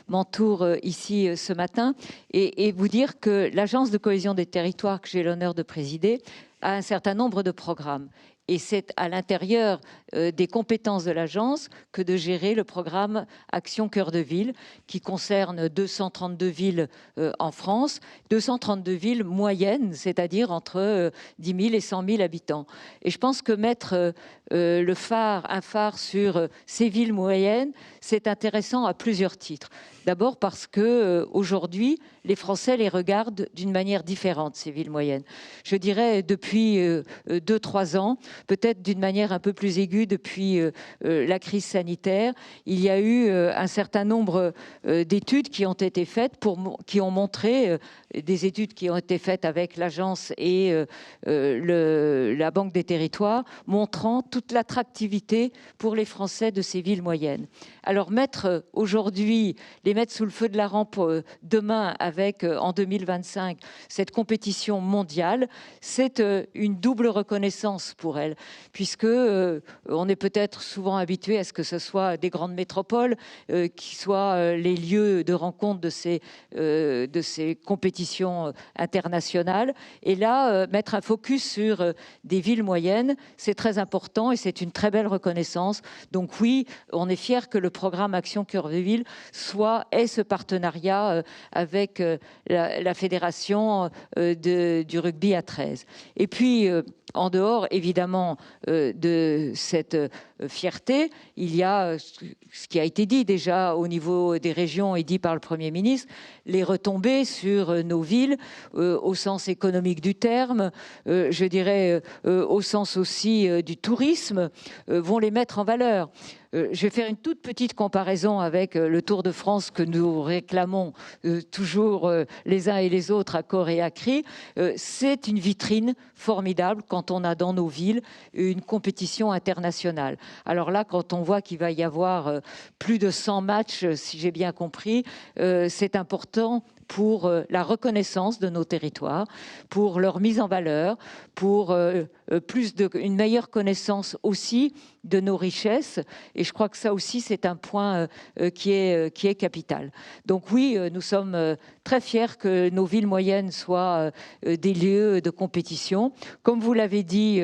m'entourent ici ce matin et vous dire que l'Agence de cohésion des territoires que j'ai l'honneur de présider a un certain nombre de programmes. Et c'est à l'intérieur des compétences de l'agence que de gérer le programme Action Cœur de Ville, qui concerne 232 villes en France, 232 villes moyennes, c'est-à-dire entre 10 000 et 100 000 habitants. Et je pense que mettre un phare sur ces villes moyennes, c'est intéressant à plusieurs titres. D'abord parce que aujourd'hui, les Français les regardent d'une manière différente, ces villes moyennes. Je dirais depuis 2-3 ans, peut-être d'une manière un peu plus aiguë depuis la crise sanitaire, il y a eu un certain nombre d'études qui ont été faites, qui ont montré, des études qui ont été faites avec l'agence et la Banque des territoires, montrant toute l'attractivité pour les Français de ces villes moyennes. Alors les mettre sous le feu de la rampe demain avec, en 2025, cette compétition mondiale, c'est une double reconnaissance pour elle, puisque on est peut-être souvent habitué à ce que ce soit des grandes métropoles qui soient les lieux de rencontre de ces compétitions internationales. Et là, mettre un focus sur des villes moyennes, c'est très important et c'est une très belle reconnaissance. Donc oui, on est fiers que le programme Action Cœur de Ville ait ce partenariat avec la fédération du rugby à 13. Et puis, en dehors, évidemment, de cette fierté, il y a ce qui a été dit déjà au niveau des régions et dit par le Premier ministre, les retombées sur nos villes, au sens économique du terme, je dirais au sens aussi du tourisme, vont les mettre en valeur. Je vais faire une toute petite comparaison avec le Tour de France que nous réclamons toujours les uns et les autres à corps et à cri. C'est une vitrine formidable quand on a dans nos villes une compétition internationale. Alors là, quand on voit qu'il va y avoir plus de 100 matchs, si j'ai bien compris, c'est important pour la reconnaissance de nos territoires, pour leur mise en valeur, pour une meilleure connaissance aussi de nos richesses. Et je crois que ça aussi, c'est un point qui est capital. Donc oui, nous sommes très fiers que nos villes moyennes soient des lieux de compétition. Comme vous l'avez dit,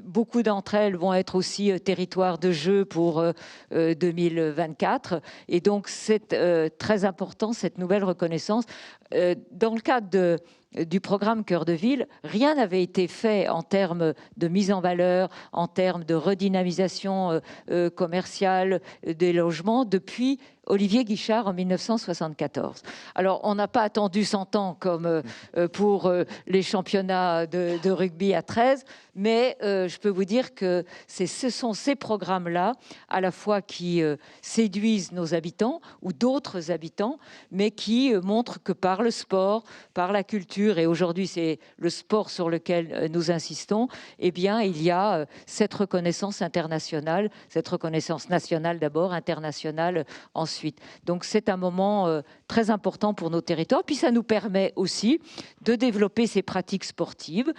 beaucoup d'entre elles vont être aussi territoires de jeu pour 2024. Et donc, c'est très important, cette nouvelle reconnaissance. Dans le cadre du programme Cœur de Ville, rien n'avait été fait en termes de mise en valeur, en termes de redynamisation commerciale des logements depuis Olivier Guichard en 1974. Alors, on n'a pas attendu 100 ans comme pour les championnats de rugby à 13, mais je peux vous dire que ce sont ces programmes-là, à la fois qui séduisent nos habitants ou d'autres habitants, mais qui montrent que par le sport, par la culture, et aujourd'hui c'est le sport sur lequel nous insistons, eh bien, il y a cette reconnaissance internationale, cette reconnaissance nationale d'abord, internationale ensuite. Donc c'est un moment très important pour nos territoires. Puis ça nous permet aussi de développer ces pratiques sportives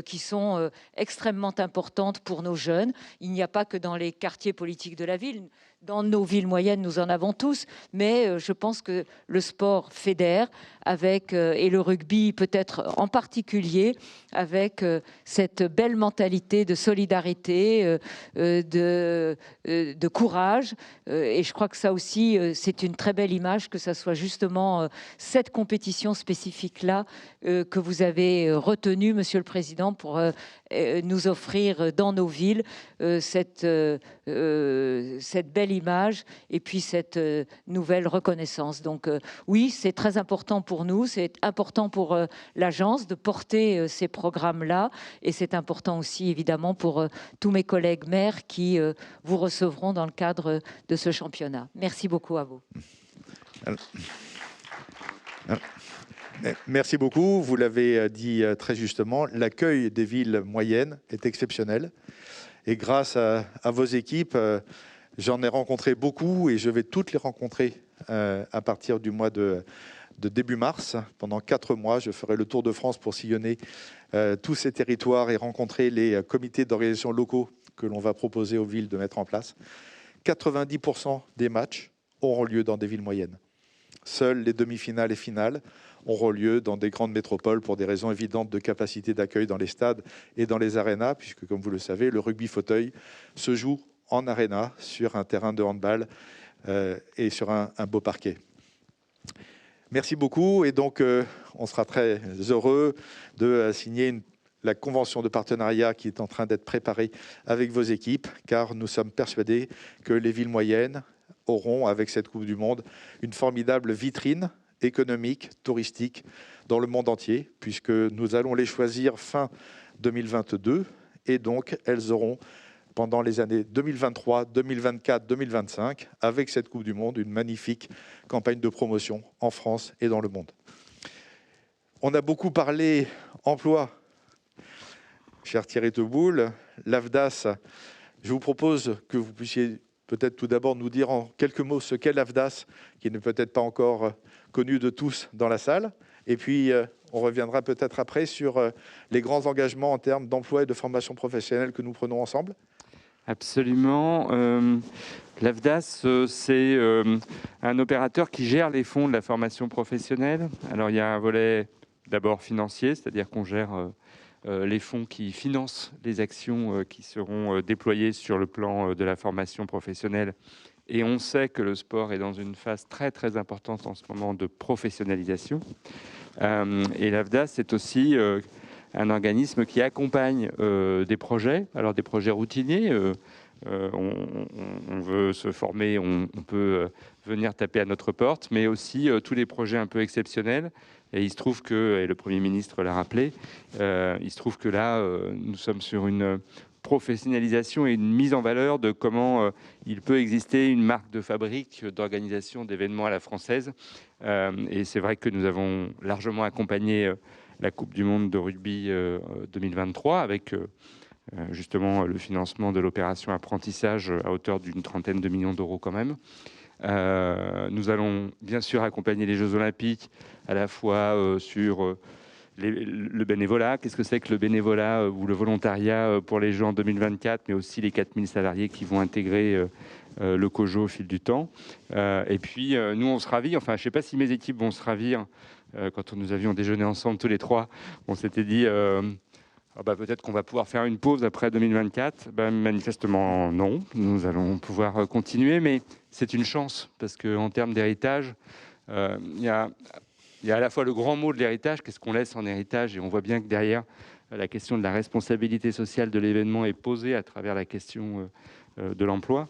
qui sont extrêmement importantes pour nos jeunes. Il n'y a pas que dans les quartiers politiques de la ville. Dans nos villes moyennes, nous en avons tous, mais je pense que le sport fédère avec, et le rugby peut-être en particulier, avec cette belle mentalité de solidarité, de courage. Et je crois que ça aussi, c'est une très belle image, que ça soit justement cette compétition spécifique-là que vous avez retenue, Monsieur le Président, pour nous offrir dans nos villes cette belle image et puis cette nouvelle reconnaissance. Donc oui, c'est très important pour nous, c'est important pour l'agence de porter ces programmes-là, et c'est important aussi évidemment pour tous mes collègues maires qui vous recevront dans le cadre de ce championnat. Merci beaucoup à vous. Merci beaucoup. Vous l'avez dit très justement, l'accueil des villes moyennes est exceptionnel. Et grâce à vos équipes, j'en ai rencontré beaucoup et je vais toutes les rencontrer à partir du mois de début mars. Pendant 4 mois, je ferai le tour de France pour sillonner tous ces territoires et rencontrer les comités d'organisation locaux que l'on va proposer aux villes de mettre en place. 90% des matchs auront lieu dans des villes moyennes. Seules les demi-finales et finales auront lieu dans des grandes métropoles pour des raisons évidentes de capacité d'accueil dans les stades et dans les arénas, puisque, comme vous le savez, le rugby fauteuil se joue en aréna, sur un terrain de handball et sur un beau parquet. Merci beaucoup. Et donc, on sera très heureux de signer la convention de partenariat qui est en train d'être préparée avec vos équipes, car nous sommes persuadés que les villes moyennes auront, avec cette Coupe du Monde, une formidable vitrine économique, touristique, dans le monde entier, puisque nous allons les choisir fin 2022, et donc elles auront, pendant les années 2023, 2024, 2025, avec cette Coupe du Monde, une magnifique campagne de promotion en France et dans le monde. On a beaucoup parlé emploi, cher Thierry Teboul, l'AFDAS. Je vous propose que vous puissiez peut-être tout d'abord nous dire en quelques mots ce qu'est l'AFDAS, qui n'est peut-être pas encore connu de tous dans la salle. Et puis, on reviendra peut-être après sur les grands engagements en termes d'emploi et de formation professionnelle que nous prenons ensemble. Absolument. L'AFDAS, c'est un opérateur qui gère les fonds de la formation professionnelle. Alors, il y a un volet d'abord financier, c'est-à-dire qu'on gère les fonds qui financent les actions qui seront déployées sur le plan de la formation professionnelle. Et on sait que le sport est dans une phase très, très importante en ce moment de professionnalisation. Et l'AFDAS, c'est aussi un organisme qui accompagne des projets, alors des projets routiniers. On veut se former, on peut venir taper à notre porte, mais aussi tous les projets un peu exceptionnels. Et il se trouve que, et le Premier ministre l'a rappelé, il se trouve que là, nous sommes sur une professionnalisation et une mise en valeur de comment il peut exister une marque de fabrique d'organisation d'événements à la française. Et c'est vrai que nous avons largement accompagné la Coupe du Monde de rugby 2023 avec justement le financement de l'opération apprentissage à hauteur d'une 30aine de millions d'euros quand même. Nous allons bien sûr accompagner les Jeux Olympiques à la fois sur le bénévolat. Qu'est-ce que c'est que le bénévolat ou le volontariat pour les Jeux en 2024, mais aussi les 4000 salariés qui vont intégrer le COJO au fil du temps. Et puis, nous, on se ravit, enfin, je ne sais pas si mes équipes vont se ravir. Quand nous avions déjeuné ensemble tous les trois, on s'était dit... peut-être qu'on va pouvoir faire une pause après 2024. Manifestement, non. Nous allons pouvoir continuer, mais c'est une chance, parce qu'en termes d'héritage, il y a à la fois le grand mot de l'héritage, qu'est-ce qu'on laisse en héritage, et on voit bien que derrière, la question de la responsabilité sociale de l'événement est posée à travers la question de l'emploi.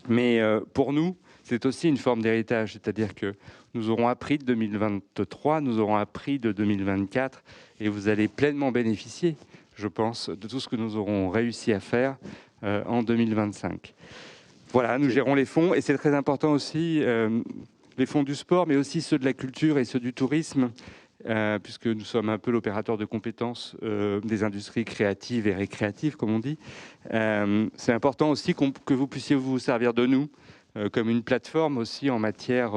Mais pour nous, c'est aussi une forme d'héritage. C'est-à-dire que nous aurons appris de 2023, nous aurons appris de 2024, et vous allez pleinement bénéficier, je pense, de tout ce que nous aurons réussi à faire en 2025. Voilà, nous gérons les fonds, et c'est très important aussi, les fonds du sport, mais aussi ceux de la culture et ceux du tourisme, puisque nous sommes un peu l'opérateur de compétences des industries créatives et récréatives, comme on dit. C'est important aussi que vous puissiez vous servir de nous comme une plateforme aussi en matière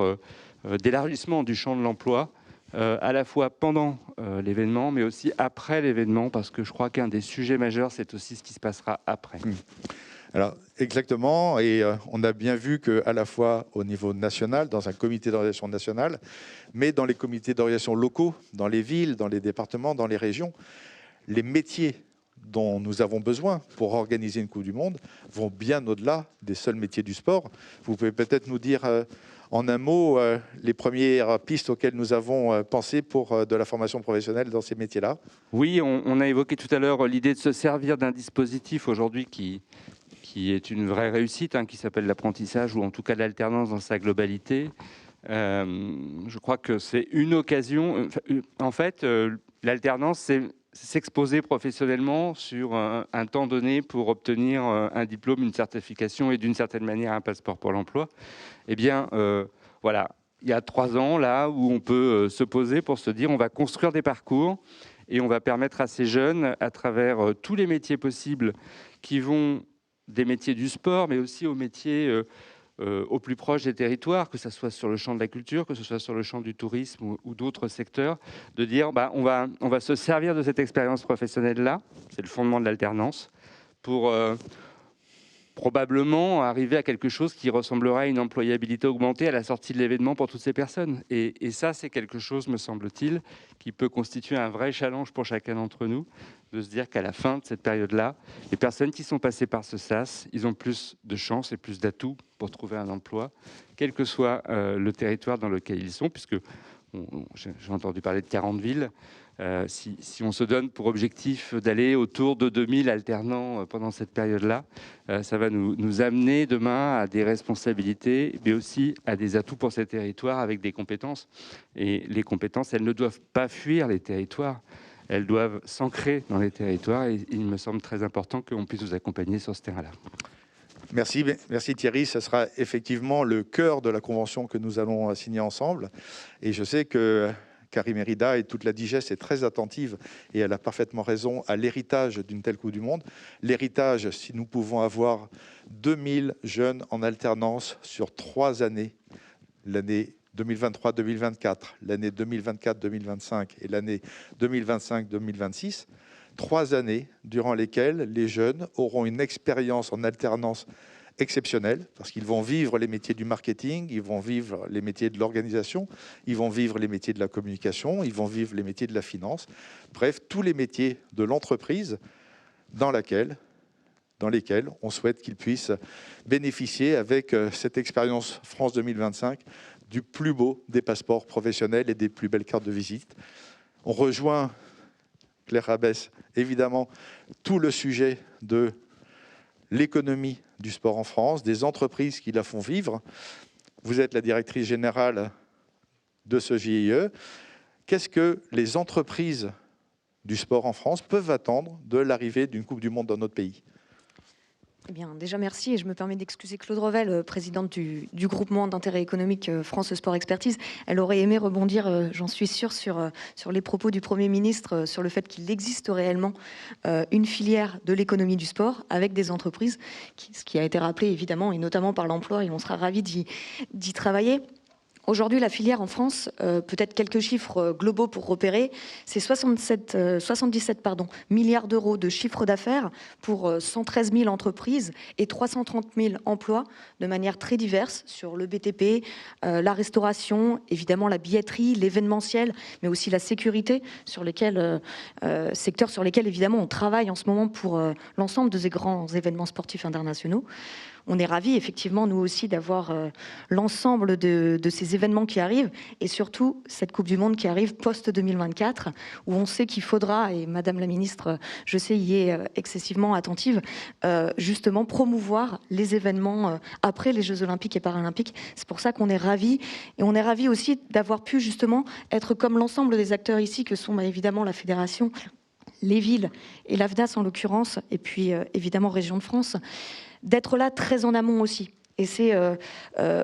d'élargissement du champ de l'emploi, à la fois pendant l'événement, mais aussi après l'événement, parce que je crois qu'un des sujets majeurs, c'est aussi ce qui se passera après. Alors, exactement, et on a bien vu qu'à la fois au niveau national, dans un comité d'organisation national, mais dans les comités d'organisation locaux, dans les villes, dans les départements, dans les régions, les métiers dont nous avons besoin pour organiser une Coupe du Monde vont bien au-delà des seuls métiers du sport. Vous pouvez peut-être nous dire en un mot les premières pistes auxquelles nous avons pensé pour de la formation professionnelle dans ces métiers-là? Oui, on a évoqué tout à l'heure l'idée de se servir d'un dispositif aujourd'hui qui est une vraie réussite, qui s'appelle l'apprentissage, ou en tout cas l'alternance dans sa globalité. Je crois que c'est une occasion. En fait, l'alternance, c'est s'exposer professionnellement sur un temps donné pour obtenir un diplôme, une certification et d'une certaine manière un passeport pour l'emploi. Eh bien, voilà, il y a 3 ans, là, où on peut se poser pour se dire on va construire des parcours et on va permettre à ces jeunes, à travers tous les métiers possibles qui vont des métiers du sport, mais aussi aux métiers au plus proche des territoires, que ce soit sur le champ de la culture, que ce soit sur le champ du tourisme ou d'autres secteurs, de dire on va se servir de cette expérience professionnelle-là, c'est le fondement de l'alternance, pour probablement arriver à quelque chose qui ressemblera à une employabilité augmentée à la sortie de l'événement pour toutes ces personnes. Et ça, c'est quelque chose, me semble-t-il, qui peut constituer un vrai challenge pour chacun d'entre nous, de se dire qu'à la fin de cette période-là, les personnes qui sont passées par ce SAS, ils ont plus de chances et plus d'atouts pour trouver un emploi, quel que soit le territoire dans lequel ils sont, puisque j'ai entendu parler de 40 villes. Si on se donne pour objectif d'aller autour de 2000 alternants pendant cette période-là, ça va nous amener demain à des responsabilités, mais aussi à des atouts pour ces territoires avec des compétences. Et les compétences, elles ne doivent pas fuir les territoires, elles doivent s'ancrer dans les territoires. Et il me semble très important qu'on puisse vous accompagner sur ce terrain-là. Merci Thierry. Ce sera effectivement le cœur de la convention que nous allons signer ensemble. Et je sais que Carrie Mérida et toute la DIGES est très attentive, et elle a parfaitement raison, à l'héritage d'une telle Coupe du Monde. L'héritage, si nous pouvons avoir 2000 jeunes en alternance sur 3 années, l'année 2023-2024, l'année 2024-2025 et l'année 2025-2026, 3 années durant lesquelles les jeunes auront une expérience en alternance exceptionnelle, parce qu'ils vont vivre les métiers du marketing, ils vont vivre les métiers de l'organisation, ils vont vivre les métiers de la communication, ils vont vivre les métiers de la finance, bref, tous les métiers de l'entreprise dans lesquels on souhaite qu'ils puissent bénéficier, avec cette expérience France 2025, du plus beau des passeports professionnels et des plus belles cartes de visite. On rejoint, Claire Rabès, évidemment, tout le sujet de l'économie du sport en France, des entreprises qui la font vivre. Vous êtes la directrice générale de ce GIE. Qu'est-ce que les entreprises du sport en France peuvent attendre de l'arrivée d'une Coupe du Monde dans notre pays ? Eh bien, déjà, merci. Et je me permets d'excuser Claude Revel, présidente du groupement d'intérêt économique France Sport Expertise. Elle aurait aimé rebondir, j'en suis sûre, sur les propos du Premier ministre, sur le fait qu'il existe réellement une filière de l'économie du sport avec des entreprises, ce qui a été rappelé évidemment, et notamment par l'emploi, et on sera ravis d'y travailler. Aujourd'hui, la filière en France, peut-être quelques chiffres globaux pour repérer, c'est 77 milliards d'euros de chiffre d'affaires pour 113 000 entreprises et 330 000 emplois de manière très diverse sur le BTP, la restauration, évidemment la billetterie, l'événementiel, mais aussi la sécurité, secteurs sur lesquels évidemment on travaille en ce moment pour l'ensemble de ces grands événements sportifs internationaux. on est ravis, effectivement, nous aussi, d'avoir l'ensemble de ces événements qui arrivent et surtout cette Coupe du Monde qui arrive post-2024 où on sait qu'il faudra, et Madame la Ministre, je sais, y est excessivement attentive, justement promouvoir les événements après les Jeux Olympiques et Paralympiques. C'est pour ça qu'on est ravis et on est ravis aussi d'avoir pu justement être comme l'ensemble des acteurs ici que sont évidemment la Fédération, les villes et l'AFDAS en l'occurrence, et puis évidemment Région de France, d'être là très en amont aussi. Et c'est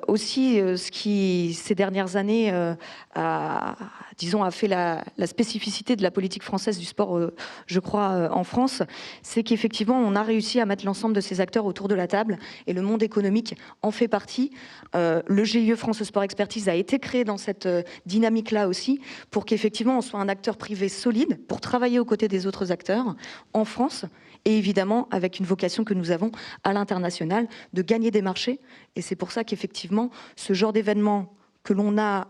aussi ce qui, ces dernières années, a fait la spécificité de la politique française du sport, je crois, en France. C'est qu'effectivement, on a réussi à mettre l'ensemble de ces acteurs autour de la table et le monde économique en fait partie. Le GIE France Sport Expertise a été créé dans cette dynamique-là aussi pour qu'effectivement, on soit un acteur privé solide pour travailler aux côtés des autres acteurs en France et évidemment avec une vocation que nous avons à l'international de gagner des marchés. Et c'est pour ça qu'effectivement, ce genre d'événement que l'on a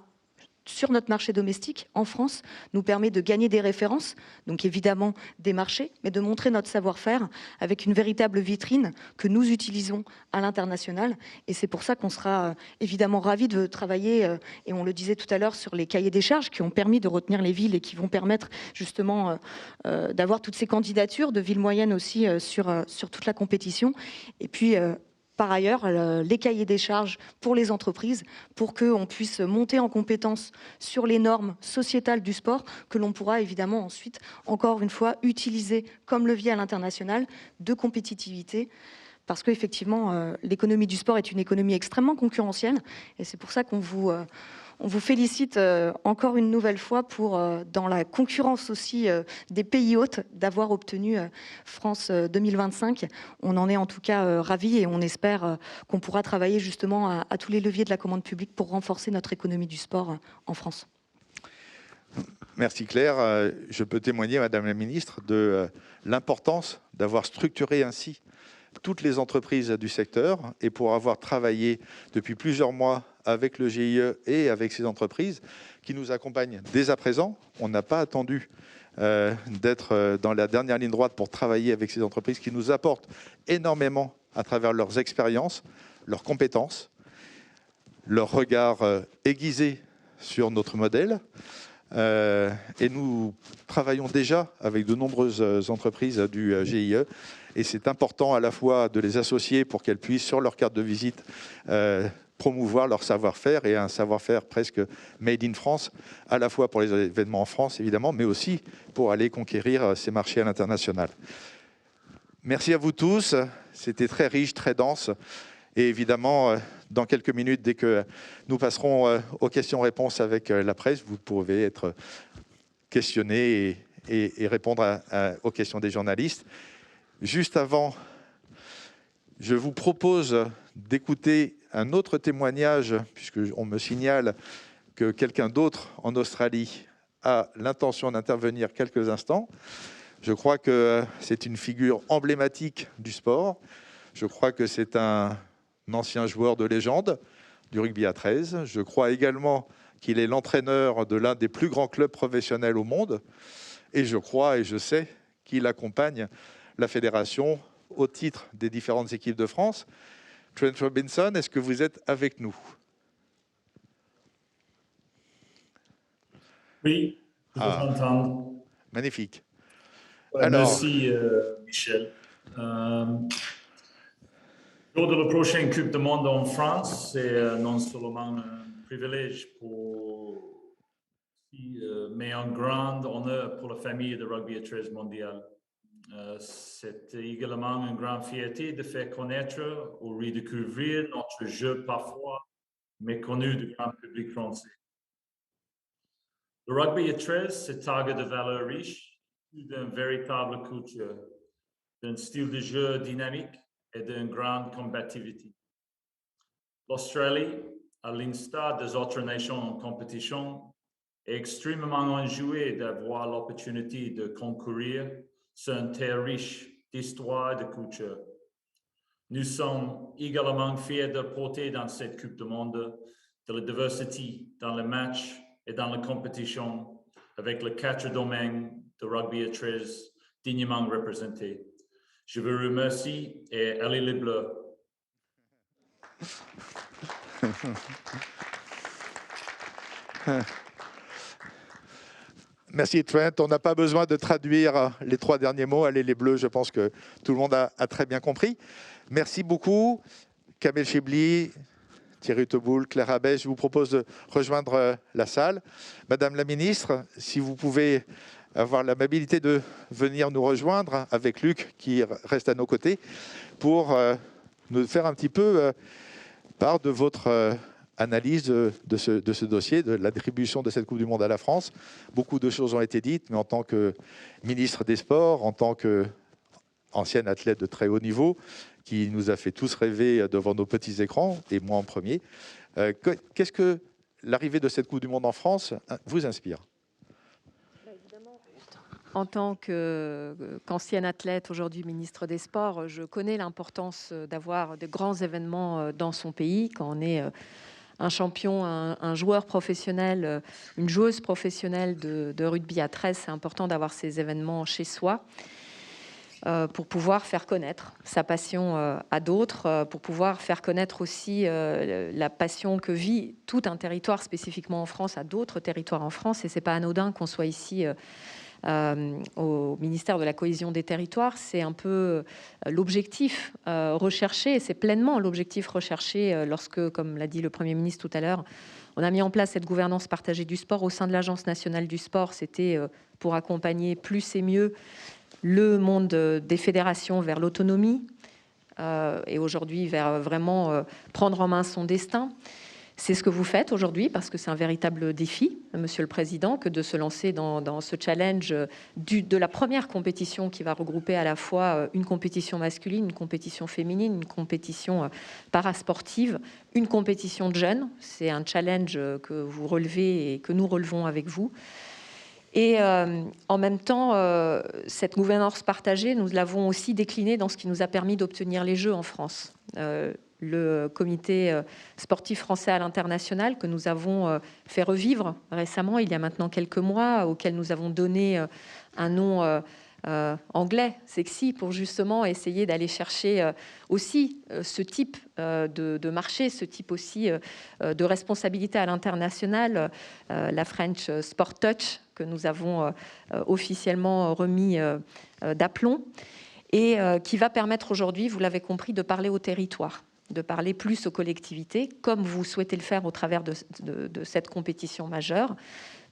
sur notre marché domestique en France nous permet de gagner des références, donc évidemment des marchés, mais de montrer notre savoir-faire avec une véritable vitrine que nous utilisons à l'international. Et c'est pour ça qu'on sera évidemment ravis de travailler, et on le disait tout à l'heure, sur les cahiers des charges qui ont permis de retenir les villes et qui vont permettre justement d'avoir toutes ces candidatures de villes moyennes aussi sur toute la compétition. Et puis par ailleurs, les cahiers des charges pour les entreprises, pour qu'on puisse monter en compétence sur les normes sociétales du sport, que l'on pourra évidemment ensuite, encore une fois, utiliser comme levier à l'international de compétitivité. Parce qu'effectivement, l'économie du sport est une économie extrêmement concurrentielle. Et c'est pour ça qu'on vous félicite encore une nouvelle fois pour, dans la concurrence aussi des pays hôtes, d'avoir obtenu France 2025. On en est en tout cas ravis et on espère qu'on pourra travailler justement à tous les leviers de la commande publique pour renforcer notre économie du sport en France. Merci Claire. Je peux témoigner, Madame la Ministre, de l'importance d'avoir structuré ainsi toutes les entreprises du secteur et pour avoir travaillé depuis plusieurs mois avec le GIE et avec ces entreprises qui nous accompagnent dès à présent. On n'a pas attendu d'être dans la dernière ligne droite pour travailler avec ces entreprises qui nous apportent énormément à travers leurs expériences, leurs compétences, leur regard aiguisé sur notre modèle. Et nous travaillons déjà avec de nombreuses entreprises du GIE et c'est important à la fois de les associer pour qu'elles puissent sur leur carte de visite promouvoir leur savoir-faire et un savoir-faire presque made in France, à la fois pour les événements en France évidemment, mais aussi pour aller conquérir ces marchés à l'international. Merci à vous tous, c'était très riche, très dense. Et évidemment, dans quelques minutes, dès que nous passerons aux questions-réponses avec la presse, vous pouvez être questionné et répondre aux questions des journalistes. Juste avant, je vous propose d'écouter un autre témoignage, puisqu'on me signale que quelqu'un d'autre en Australie a l'intention d'intervenir quelques instants. Je crois que c'est une figure emblématique du sport. Je crois que c'est un ancien joueur de légende du rugby à 13. Je crois également qu'il est l'entraîneur de l'un des plus grands clubs professionnels au monde. Et je crois et je sais qu'il accompagne la fédération au titre des différentes équipes de France. Trent Robinson, est-ce que vous êtes avec nous? Oui, je vous entends. Magnifique. Alors, merci Michel. Lors de la prochaine Coupe du Monde en France, c'est non seulement un privilège mais un grand honneur pour la famille de rugby à 13 mondial. C'est également une grande fierté de faire connaître ou redécouvrir notre jeu parfois méconnu du grand public français. Le rugby à 13, c'est target de valeurs riches, d'une véritable culture, d'un style de jeu dynamique et d'une grande combativité. L'Australie, à l'instar des autres nations en compétition, est extrêmement enjouée d'avoir l'opportunité de concourir sur une terre riche d'histoire et de culture. Nous sommes également fiers de porter dans cette Coupe du Monde de la diversité dans les matchs et dans la compétition avec les 4 domaines de rugby à 13 dignement représentés. Je vous remercie et allez les Bleus. Merci Trent. On n'a pas besoin de traduire les 3 derniers mots. Allez, les bleus, je pense que tout le monde a très bien compris. Merci beaucoup. Kamel Chibli, Thierry Teboul, Claire Abès, je vous propose de rejoindre la salle. Madame la ministre, si vous pouvez avoir l'amabilité de venir nous rejoindre avec Luc qui reste à nos côtés pour nous faire un petit peu part de votre analyse de ce dossier, de l'attribution de cette Coupe du Monde à la France. Beaucoup de choses ont été dites, mais en tant que ministre des Sports, en tant qu'ancienne athlète de très haut niveau, qui nous a fait tous rêver devant nos petits écrans, et moi en premier, qu'est-ce que l'arrivée de cette Coupe du Monde en France vous inspire ? En tant qu'ancienne athlète, aujourd'hui ministre des Sports, je connais l'importance d'avoir de grands événements dans son pays. Quand on est un champion, un joueur professionnel, une joueuse professionnelle de rugby à 13, c'est important d'avoir ces événements chez soi pour pouvoir faire connaître sa passion à d'autres, pour pouvoir faire connaître aussi la passion que vit tout un territoire, spécifiquement en France, à d'autres territoires en France. Et c'est pas anodin qu'on soit ici au ministère de la Cohésion des Territoires. C'est un peu l'objectif recherché, et c'est pleinement l'objectif recherché lorsque, comme l'a dit le Premier ministre tout à l'heure, on a mis en place cette gouvernance partagée du sport au sein de l'Agence nationale du sport. C'était pour accompagner plus et mieux le monde des fédérations vers l'autonomie et aujourd'hui vers vraiment prendre en main son destin. C'est ce que vous faites aujourd'hui, parce que c'est un véritable défi, Monsieur le Président, que de se lancer dans ce challenge de la première compétition qui va regrouper à la fois une compétition masculine, une compétition féminine, une compétition parasportive, une compétition de jeunes. C'est un challenge que vous relevez et que nous relevons avec vous. Et en même temps, cette gouvernance partagée, nous l'avons aussi déclinée dans ce qui nous a permis d'obtenir les Jeux en France. Le comité sportif français à l'international que nous avons fait revivre récemment, il y a maintenant quelques mois, auquel nous avons donné un nom anglais, sexy, pour justement essayer d'aller chercher aussi ce type de marché, ce type aussi de responsabilité à l'international, la French Sport Touch, que nous avons officiellement remis d'aplomb, et qui va permettre aujourd'hui, vous l'avez compris, de parler au territoire, de parler plus aux collectivités, comme vous souhaitez le faire au travers de cette compétition majeure,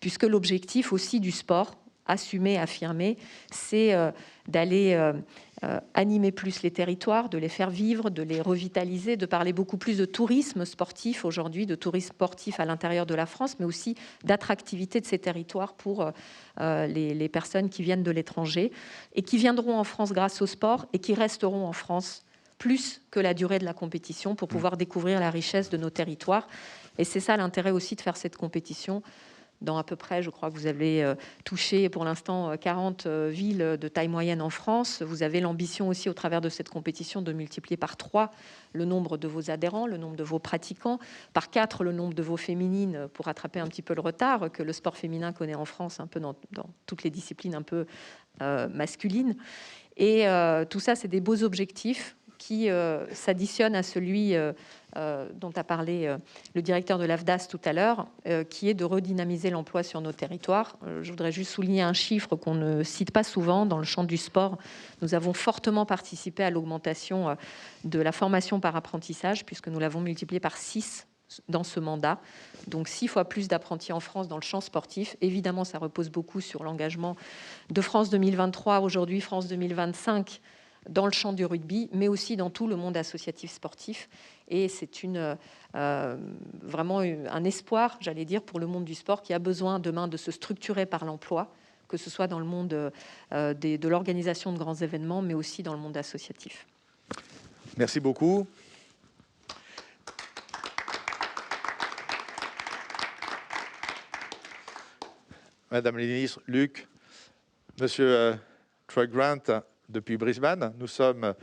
puisque l'objectif aussi du sport, assumé, affirmé, c'est d'aller animer plus les territoires, de les faire vivre, de les revitaliser, de parler beaucoup plus de tourisme sportif aujourd'hui, de tourisme sportif à l'intérieur de la France, mais aussi d'attractivité de ces territoires pour les personnes qui viennent de l'étranger et qui viendront en France grâce au sport et qui resteront en France plus que la durée de la compétition pour pouvoir découvrir la richesse de nos territoires. Et c'est ça l'intérêt aussi de faire cette compétition. Dans à peu près, je crois que vous avez touché pour l'instant 40 villes de taille moyenne en France. Vous avez l'ambition aussi au travers de cette compétition de multiplier par 3 le nombre de vos adhérents, le nombre de vos pratiquants, par 4 le nombre de vos féminines pour rattraper un petit peu le retard que le sport féminin connaît en France, un peu dans toutes les disciplines un peu masculines. Et tout ça, c'est des beaux objectifs qui s'additionne à celui dont a parlé le directeur de l'AFDAS tout à l'heure, qui est de redynamiser l'emploi sur nos territoires. Je voudrais juste souligner un chiffre qu'on ne cite pas souvent dans le champ du sport. Nous avons fortement participé à l'augmentation de la formation par apprentissage, puisque nous l'avons multiplié par 6 dans ce mandat. Donc 6 fois plus d'apprentis en France dans le champ sportif. Évidemment, ça repose beaucoup sur l'engagement de France 2023, aujourd'hui France 2025, dans le champ du rugby, mais aussi dans tout le monde associatif sportif. Et c'est vraiment un espoir, j'allais dire, pour le monde du sport qui a besoin demain de se structurer par l'emploi, que ce soit dans le monde de l'organisation de grands événements, mais aussi dans le monde associatif. Merci beaucoup. Madame la ministre, Luc, Monsieur Troy Grant, depuis Brisbane, nous sommes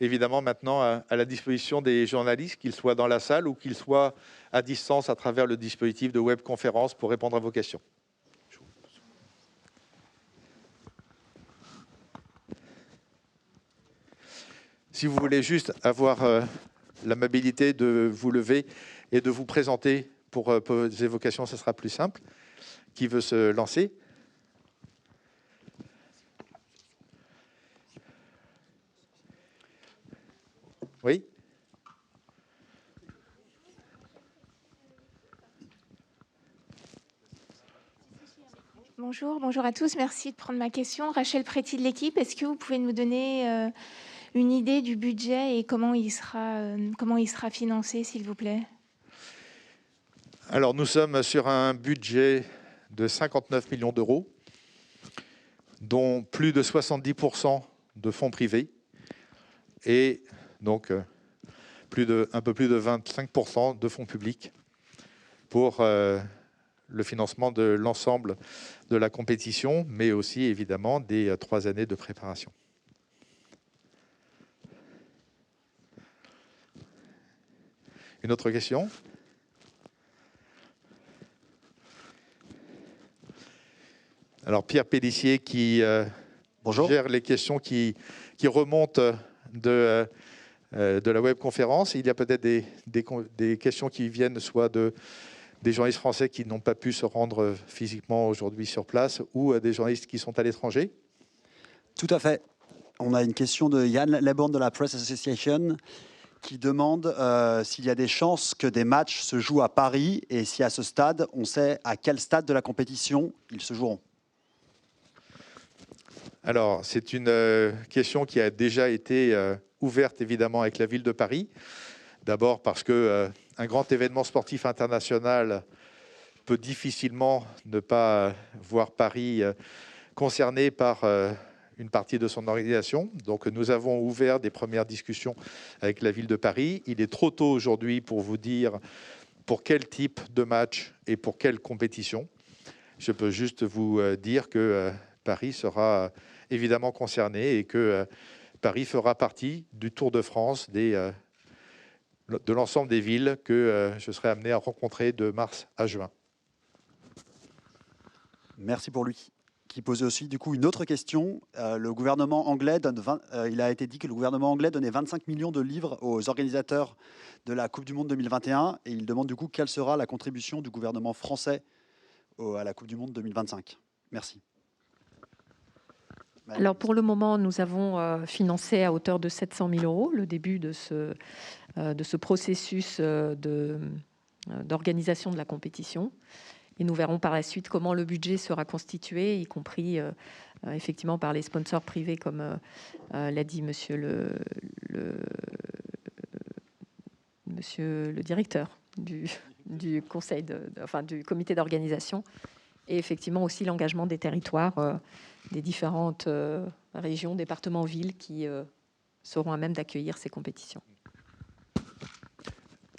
évidemment maintenant à la disposition des journalistes, qu'ils soient dans la salle ou qu'ils soient à distance à travers le dispositif de webconférence pour répondre à vos questions. Si vous voulez juste avoir l'amabilité de vous lever et de vous présenter pour poser vos questions, ce sera plus simple. Qui veut se lancer? Oui. Bonjour à tous. Merci de prendre ma question. Rachel Préti de l'équipe. Est-ce que vous pouvez nous donner une idée du budget et comment il sera financé, s'il vous plaît? Alors, nous sommes sur un budget de 59 millions d'euros, dont plus de 70% de fonds privés et donc un peu plus de 25% de fonds publics pour le financement de l'ensemble de la compétition, mais aussi évidemment des 3 années de préparation. Une autre question? Alors Pierre Pélissier qui gère les questions qui remontent de la webconférence. Il y a peut-être des questions qui viennent soit des journalistes français qui n'ont pas pu se rendre physiquement aujourd'hui sur place ou des journalistes qui sont à l'étranger. Tout à fait. On a une question de Yann Leborn de la Press Association qui demande s'il y a des chances que des matchs se jouent à Paris et si à ce stade, on sait à quel stade de la compétition ils se joueront. Alors, c'est une question qui a déjà été ouverte évidemment avec la ville de Paris. D'abord parce qu'un grand événement sportif international peut difficilement ne pas voir Paris concerné par une partie de son organisation. Donc nous avons ouvert des premières discussions avec la ville de Paris. Il est trop tôt aujourd'hui pour vous dire pour quel type de match et pour quelle compétition. Je peux juste vous dire que Paris sera évidemment concerné et que Paris fera partie du Tour de France de l'ensemble des villes que je serai amené à rencontrer de mars à juin. Merci pour lui. Qui posait aussi du coup une autre question. Le gouvernement anglais il a été dit que le gouvernement anglais donnait 25 millions de livres aux organisateurs de la Coupe du Monde 2021 et il demande du coup quelle sera la contribution du gouvernement français à la Coupe du Monde 2025. Merci. Alors pour le moment, nous avons financé à hauteur de 700 000 euros le début de ce processus d'organisation de la compétition. Et nous verrons par la suite comment le budget sera constitué, y compris effectivement par les sponsors privés, comme l'a dit monsieur le directeur du conseil, du comité d'organisation, et effectivement aussi l'engagement des territoires, des différentes régions, départements, villes qui seront à même d'accueillir ces compétitions.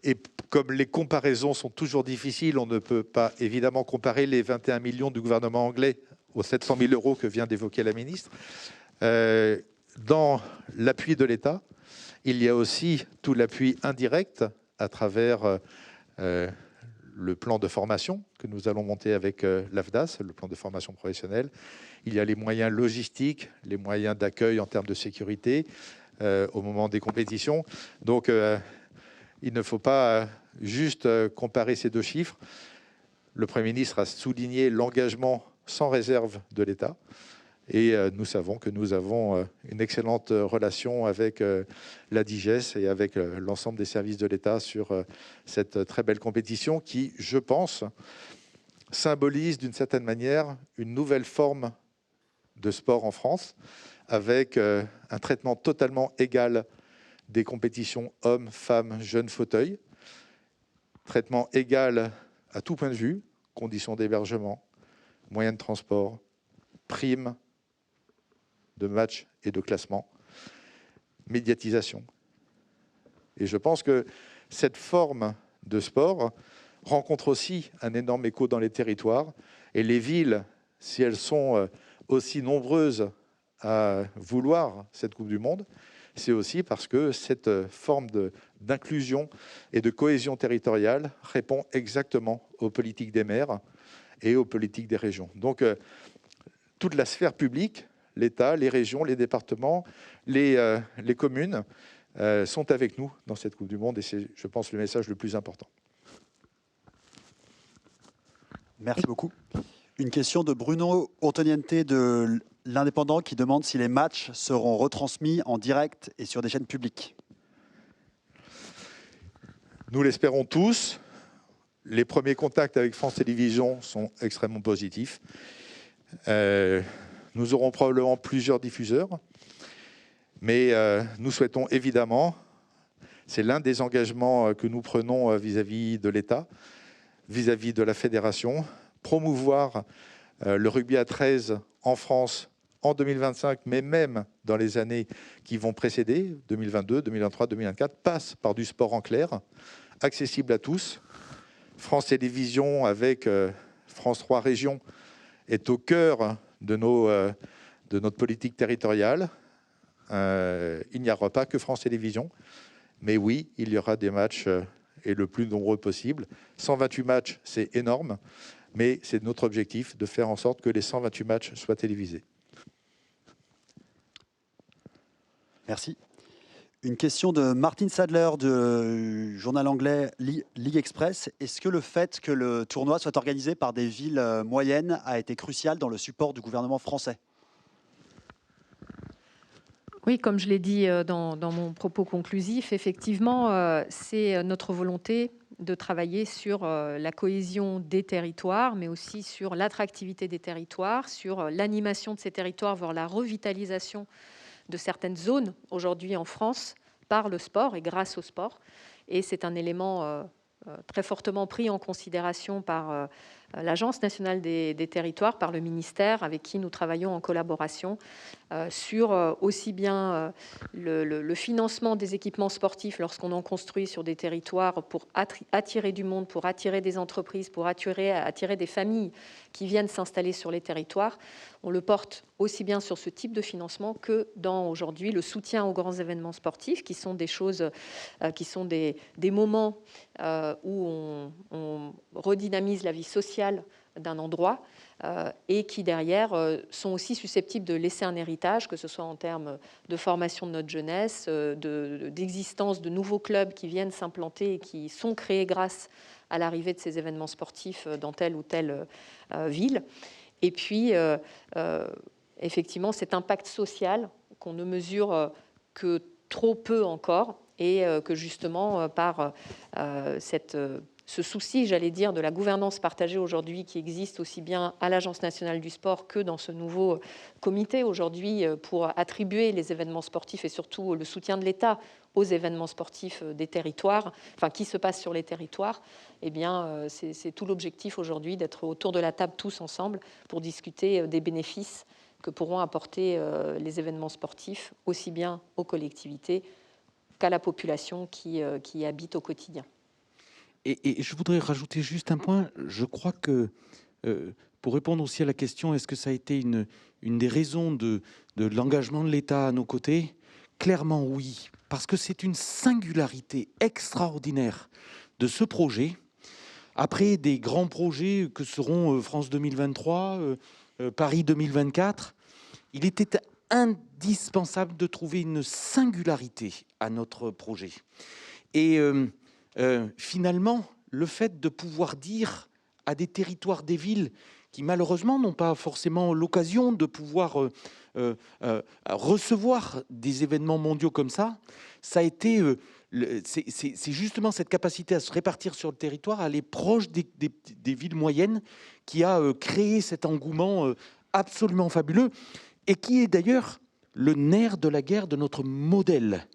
Et comme les comparaisons sont toujours difficiles, on ne peut pas évidemment comparer les 21 millions du gouvernement anglais aux 700 000 euros que vient d'évoquer la ministre. Dans l'appui de l'État, il y a aussi tout l'appui indirect à travers le plan de formation que nous allons monter avec l'AFDAS, le plan de formation professionnelle. Il y a les moyens logistiques, les moyens d'accueil en termes de sécurité au moment des compétitions. Donc, il ne faut pas juste comparer ces deux chiffres. Le Premier ministre a souligné l'engagement sans réserve de l'État. Et nous savons que nous avons une excellente relation avec la DIGES et avec l'ensemble des services de l'État sur cette très belle compétition qui, je pense, symbolise d'une certaine manière une nouvelle forme de sport en France avec un traitement totalement égal des compétitions hommes, femmes, jeunes, fauteuils. Traitement égal à tout point de vue, conditions d'hébergement, moyens de transport, primes de match et de classement, médiatisation. Et je pense que cette forme de sport rencontre aussi un énorme écho dans les territoires. Et les villes, si elles sont aussi nombreuses à vouloir cette Coupe du Monde, c'est aussi parce que cette forme d'inclusion et de cohésion territoriale répond exactement aux politiques des maires et aux politiques des régions. Donc, toute la sphère publique, l'État, les régions, les départements, les communes, sont avec nous dans cette Coupe du Monde et c'est, je pense, le message le plus important. Merci beaucoup. Une question de Bruno Ortoniente de l'Indépendant qui demande si les matchs seront retransmis en direct et sur des chaînes publiques. Nous l'espérons tous. Les premiers contacts avec France Télévisions sont extrêmement positifs. Nous aurons probablement plusieurs diffuseurs, mais nous souhaitons évidemment, c'est l'un des engagements que nous prenons vis-à-vis de l'État, vis-à-vis de la fédération, promouvoir le rugby à 13 en France en 2025, mais même dans les années qui vont précéder, 2022, 2023, 2024, passe par du sport en clair, accessible à tous. France Télévisions, avec France 3 Régions, est au cœur de notre politique territoriale. Il n'y aura pas que France Télévisions, mais oui, il y aura des matchs et le plus nombreux possible. 128 matchs, c'est énorme, mais c'est notre objectif de faire en sorte que les 128 matchs soient télévisés. Merci. Une question de Martin Sadler du journal anglais League Express. Est-ce que le fait que le tournoi soit organisé par des villes moyennes a été crucial dans le support du gouvernement français ? Oui, comme je l'ai dit dans mon propos conclusif, effectivement, c'est notre volonté de travailler sur la cohésion des territoires, mais aussi sur l'attractivité des territoires, sur l'animation de ces territoires, voire la revitalisation de certaines zones aujourd'hui en France par le sport et grâce au sport. Et c'est un élément très fortement pris en considération par l'Agence nationale des territoires, par le ministère avec qui nous travaillons en collaboration sur aussi bien le financement des équipements sportifs lorsqu'on en construit sur des territoires pour attirer du monde, pour attirer des entreprises, pour attirer des familles qui viennent s'installer sur les territoires. On le porte aussi bien sur ce type de financement que dans aujourd'hui le soutien aux grands événements sportifs qui sont des choses, qui sont des moments où on redynamise la vie sociale d'un endroit et qui derrière sont aussi susceptibles de laisser un héritage, que ce soit en termes de formation de notre jeunesse, d'existence de nouveaux clubs qui viennent s'implanter et qui sont créés grâce à l'arrivée de ces événements sportifs dans telle ou telle ville. Et puis, effectivement, cet impact social qu'on ne mesure que trop peu encore et que justement, par ce souci, j'allais dire, de la gouvernance partagée aujourd'hui qui existe aussi bien à l'Agence nationale du sport que dans ce nouveau comité aujourd'hui pour attribuer les événements sportifs et surtout le soutien de l'État aux événements sportifs des territoires, enfin qui se passent sur les territoires, eh bien c'est tout l'objectif aujourd'hui d'être autour de la table tous ensemble pour discuter des bénéfices que pourront apporter les événements sportifs aussi bien aux collectivités qu'à la population qui y habite au quotidien. Et je voudrais rajouter juste un point. Je crois que, pour répondre aussi à la question, est-ce que ça a été une des raisons de l'engagement de l'État à nos côtés? Clairement oui, parce que c'est une singularité extraordinaire de ce projet. Après des grands projets que seront France 2023, Paris 2024, il était indispensable de trouver une singularité à notre projet. Et finalement, le fait de pouvoir dire à des territoires, des villes qui malheureusement n'ont pas forcément l'occasion de pouvoir recevoir des événements mondiaux comme ça a été, c'est justement cette capacité à se répartir sur le territoire, à aller proche des villes moyennes qui a créé cet engouement absolument fabuleux et qui est d'ailleurs le nerf de la guerre de notre modèle.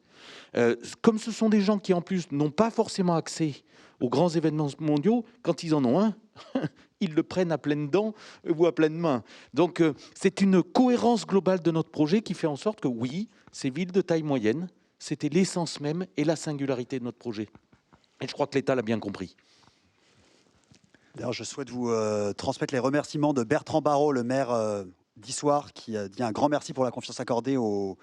Comme ce sont des gens qui, en plus, n'ont pas forcément accès aux grands événements mondiaux, quand ils en ont un, ils le prennent à pleines dents ou à pleine main. Donc, c'est une cohérence globale de notre projet qui fait en sorte que, oui, ces villes de taille moyenne, c'était l'essence même et la singularité de notre projet. Et je crois que l'État l'a bien compris. D'ailleurs, je souhaite vous transmettre les remerciements de Bertrand Barrault, le maire d'Issoire, qui dit un grand merci pour la confiance accordée aux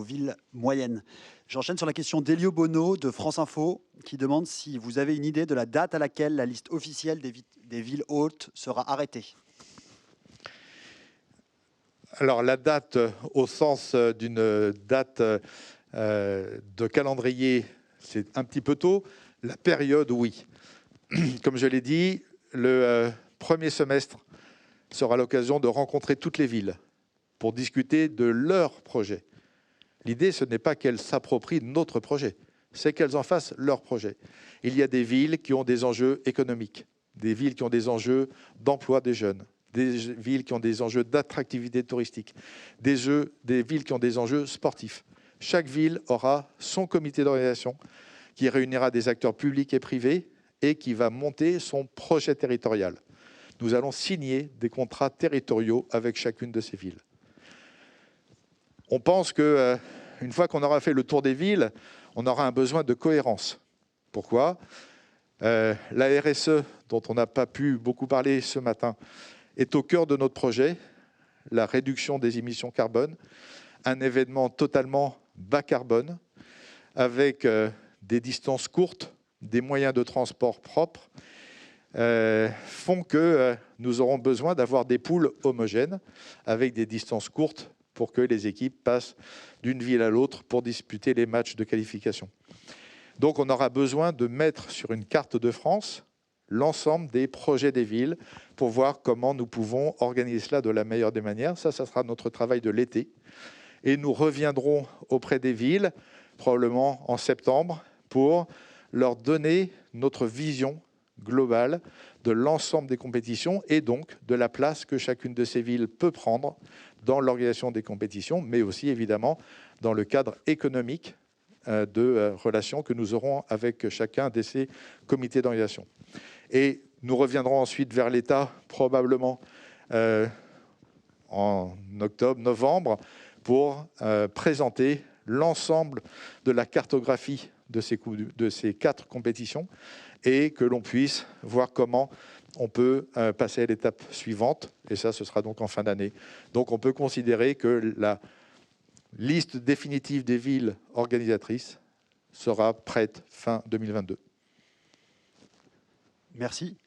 villes moyennes. J'enchaîne sur la question d'Elio Bono de France Info, qui demande si vous avez une idée de la date à laquelle la liste officielle des villes hautes sera arrêtée. Alors la date, au sens d'une date de calendrier, c'est un petit peu tôt. La période, oui. Comme je l'ai dit, le premier semestre sera l'occasion de rencontrer toutes les villes pour discuter de leurs projets. L'idée, ce n'est pas qu'elles s'approprient notre projet, c'est qu'elles en fassent leur projet. Il y a des villes qui ont des enjeux économiques, des villes qui ont des enjeux d'emploi des jeunes, des villes qui ont des enjeux d'attractivité touristique, des villes qui ont des enjeux sportifs. Chaque ville aura son comité d'organisation qui réunira des acteurs publics et privés et qui va monter son projet territorial. Nous allons signer des contrats territoriaux avec chacune de ces villes. On pense qu'une fois qu'on aura fait le tour des villes, on aura un besoin de cohérence. Pourquoi ? La RSE, dont on n'a pas pu beaucoup parler ce matin, est au cœur de notre projet, la réduction des émissions carbone, un événement totalement bas carbone, avec des distances courtes, des moyens de transport propres, font que nous aurons besoin d'avoir des poules homogènes, avec des distances courtes, pour que les équipes passent d'une ville à l'autre pour disputer les matchs de qualification. Donc on aura besoin de mettre sur une carte de France l'ensemble des projets des villes pour voir comment nous pouvons organiser cela de la meilleure des manières. Ça sera notre travail de l'été. Et nous reviendrons auprès des villes, probablement en septembre, pour leur donner notre vision globale de l'ensemble des compétitions et donc de la place que chacune de ces villes peut prendre dans l'organisation des compétitions, mais aussi évidemment dans le cadre économique de relations que nous aurons avec chacun de ces comités d'organisation. Et nous reviendrons ensuite vers l'État, probablement en octobre, novembre, pour présenter l'ensemble de la cartographie de ces 4 compétitions et que l'on puisse voir comment on peut passer à l'étape suivante. Et ça, ce sera donc en fin d'année. Donc on peut considérer que la liste définitive des villes organisatrices sera prête fin 2022. Merci.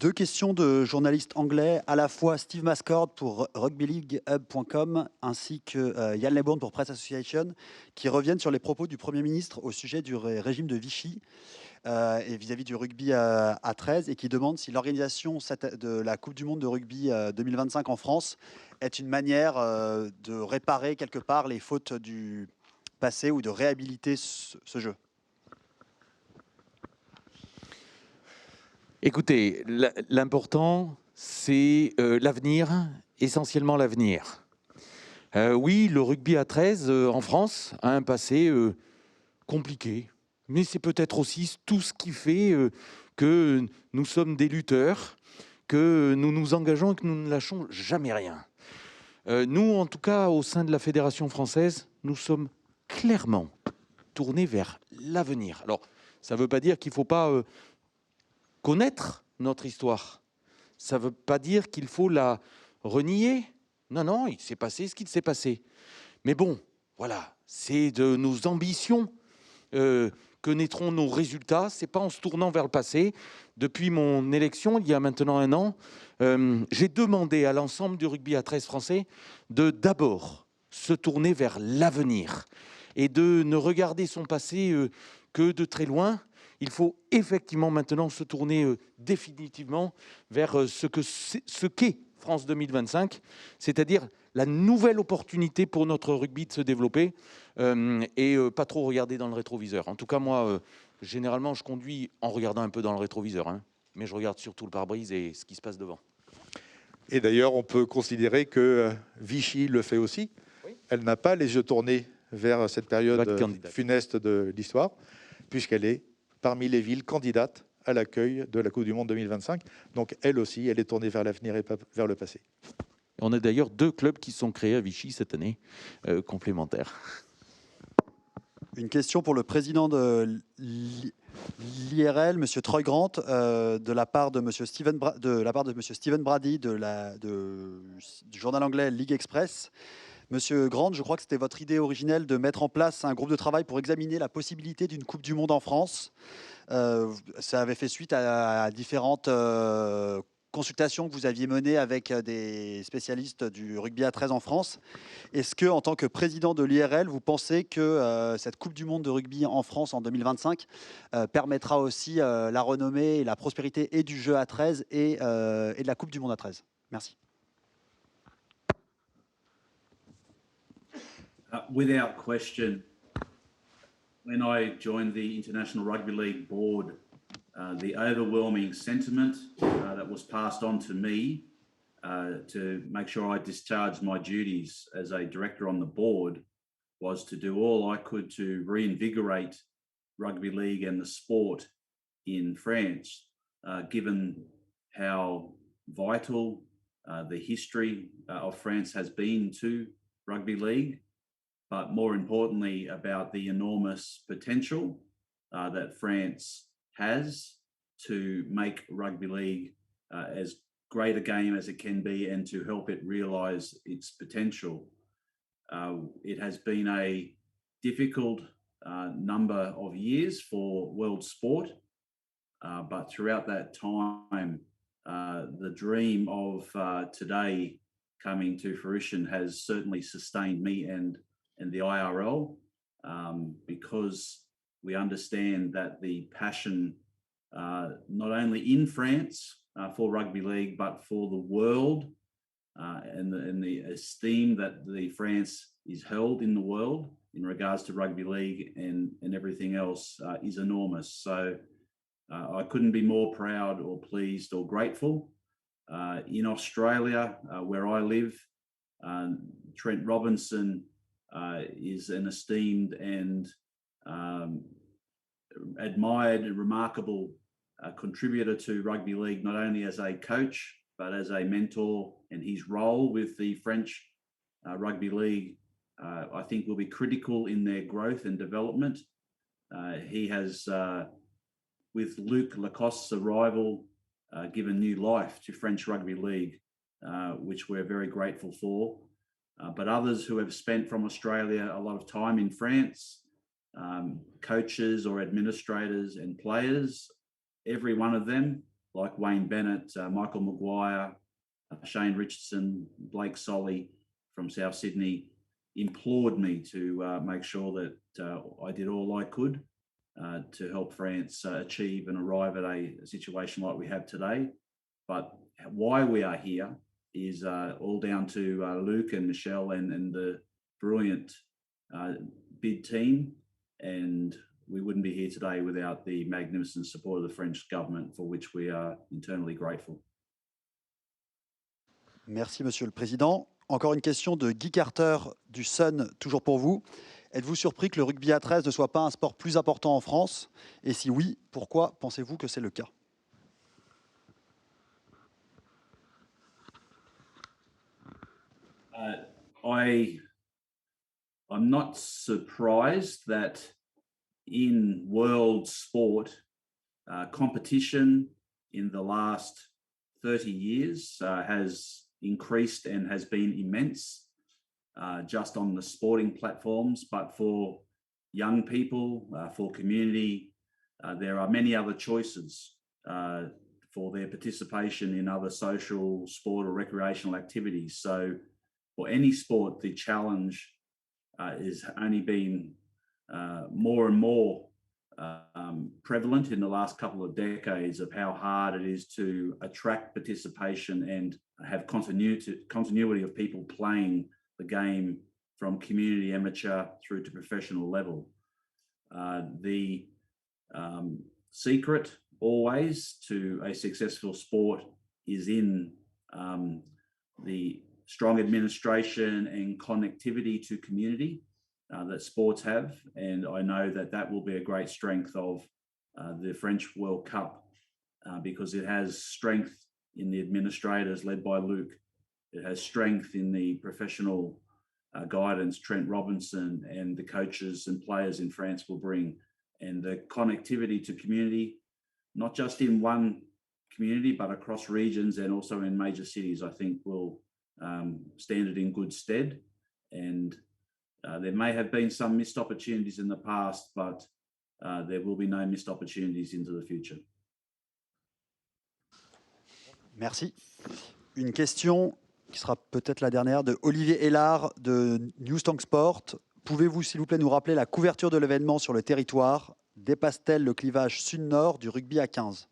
2 questions de journalistes anglais, à la fois Steve Mascord pour rugbyleaguehub.com ainsi que Yann Leborn pour Press Association, qui reviennent sur les propos du Premier ministre au sujet du régime de Vichy et vis-à-vis du rugby à 13, et qui demandent si l'organisation de la Coupe du Monde de rugby 2025 en France est une manière de réparer quelque part les fautes du passé ou de réhabiliter ce jeu. Écoutez, l'important, c'est l'avenir, essentiellement l'avenir. Oui, le rugby à 13 en France a un passé compliqué, mais c'est peut-être aussi tout ce qui fait que nous sommes des lutteurs, que nous nous engageons et que nous ne lâchons jamais rien. Nous, en tout cas, au sein de la Fédération française, nous sommes clairement tournés vers l'avenir. Alors, ça ne veut pas dire qu'il ne faut pas connaître notre histoire. Ça ne veut pas dire qu'il faut la renier. Non, non, il s'est passé ce qu'il s'est passé. Mais bon, voilà, c'est de nos ambitions que naîtront nos résultats. Ce n'est pas en se tournant vers le passé. Depuis mon élection, il y a maintenant 1 an, j'ai demandé à l'ensemble du rugby à 13 français de d'abord se tourner vers l'avenir et de ne regarder son passé que de très loin. Il faut effectivement maintenant se tourner définitivement vers ce qu'est France 2025, c'est-à-dire la nouvelle opportunité pour notre rugby de se développer et pas trop regarder dans le rétroviseur. En tout cas, moi, généralement, je conduis en regardant un peu dans le rétroviseur, hein, mais je regarde surtout le pare-brise et ce qui se passe devant. Et d'ailleurs, on peut considérer que Vichy le fait aussi. Oui. Elle n'a pas les yeux tournés vers cette période funeste de l'histoire, puisqu'elle est parmi les villes candidates à l'accueil de la Coupe du Monde 2025. Donc, elle aussi, elle est tournée vers l'avenir et pas vers le passé. On a d'ailleurs 2 clubs qui sont créés à Vichy cette année, complémentaires. Une question pour le président de l'IRL, M. Troy Grant, de la part de M. Stephen Brady du journal anglais League Express. Monsieur Grant, je crois que c'était votre idée originelle de mettre en place un groupe de travail pour examiner la possibilité d'une Coupe du Monde en France. Ça avait fait suite à différentes consultation que vous aviez menée avec des spécialistes du rugby à 13 en France. Est-ce que, en tant que président de l'IRL, vous pensez que cette Coupe du Monde de rugby en France en 2025 permettra aussi la renommée et la prospérité et du jeu à 13 et de la Coupe du Monde à 13? Merci. Without question, when I joined the International Rugby League board, the overwhelming sentiment that was passed on to me to make sure I discharged my duties as a director on the board was to do all I could to reinvigorate rugby league and the sport in France, given how vital the history of France has been to rugby league, but more importantly about the enormous potential that France has to make rugby league as great a game as it can be and to help it realise its potential. It has been a difficult number of years for world sport, but throughout that time, the dream of today coming to fruition has certainly sustained me and the IRL, because we understand that the passion, not only in France for rugby league, but for the world, and the esteem that the France is held in the world in regards to rugby league and everything else is enormous. So I couldn't be more proud or pleased or grateful. In Australia, where I live, Trent Robinson is an esteemed and admired and remarkable contributor to rugby league, not only as a coach, but as a mentor, and his role with the French rugby league, I think will be critical in their growth and development. He has, with Luc Lacosse's arrival, given new life to French rugby league, which we're very grateful for. But others who have spent from Australia a lot of time in France, coaches or administrators and players, every one of them, like Wayne Bennett, Michael Maguire, Shane Richardson, Blake Solly from South Sydney, implored me to make sure that I did all I could to help France achieve and arrive at a situation like we have today. But why we are here is all down to Luke and Michelle and the brilliant bid team. And we wouldn't be here today without the magnificent support of the French government, for which we are internally grateful. Merci, Monsieur le Président. Encore une question de Guy Carter du Sun, toujours pour vous. Êtes-vous surpris que le rugby à 13 ne soit pas un sport plus important en France? Et si oui, pourquoi pensez-vous que c'est le cas? I'm not surprised that in world sport, competition in the last 30 years has increased and has been immense, just on the sporting platforms. But for young people, for community, there are many other choices for their participation in other social, sport or recreational activities. So for any sport, the challenge is only been more and more prevalent in the last couple of decades of how hard it is to attract participation and have continuity of people playing the game from community amateur through to professional level. The secret always to a successful sport is in the strong administration and connectivity to community that sports have. And I know that that will be a great strength of the French World Cup because it has strength in the administrators led by Luke. It has strength in the professional guidance Trent Robinson and the coaches and players in France will bring. And the connectivity to community, not just in one community, but across regions and also in major cities, I think will stand it in good stead. And there may have been some missed opportunities in the past, but there will be no missed opportunities into the future. Merci. Une question qui sera peut-être la dernière de Olivier Hélard de Newstank Sport. Pouvez-vous, s'il vous plaît, nous rappeler la couverture de l'événement sur le territoire? Dépasse-t-elle le clivage sud-nord du rugby à 15?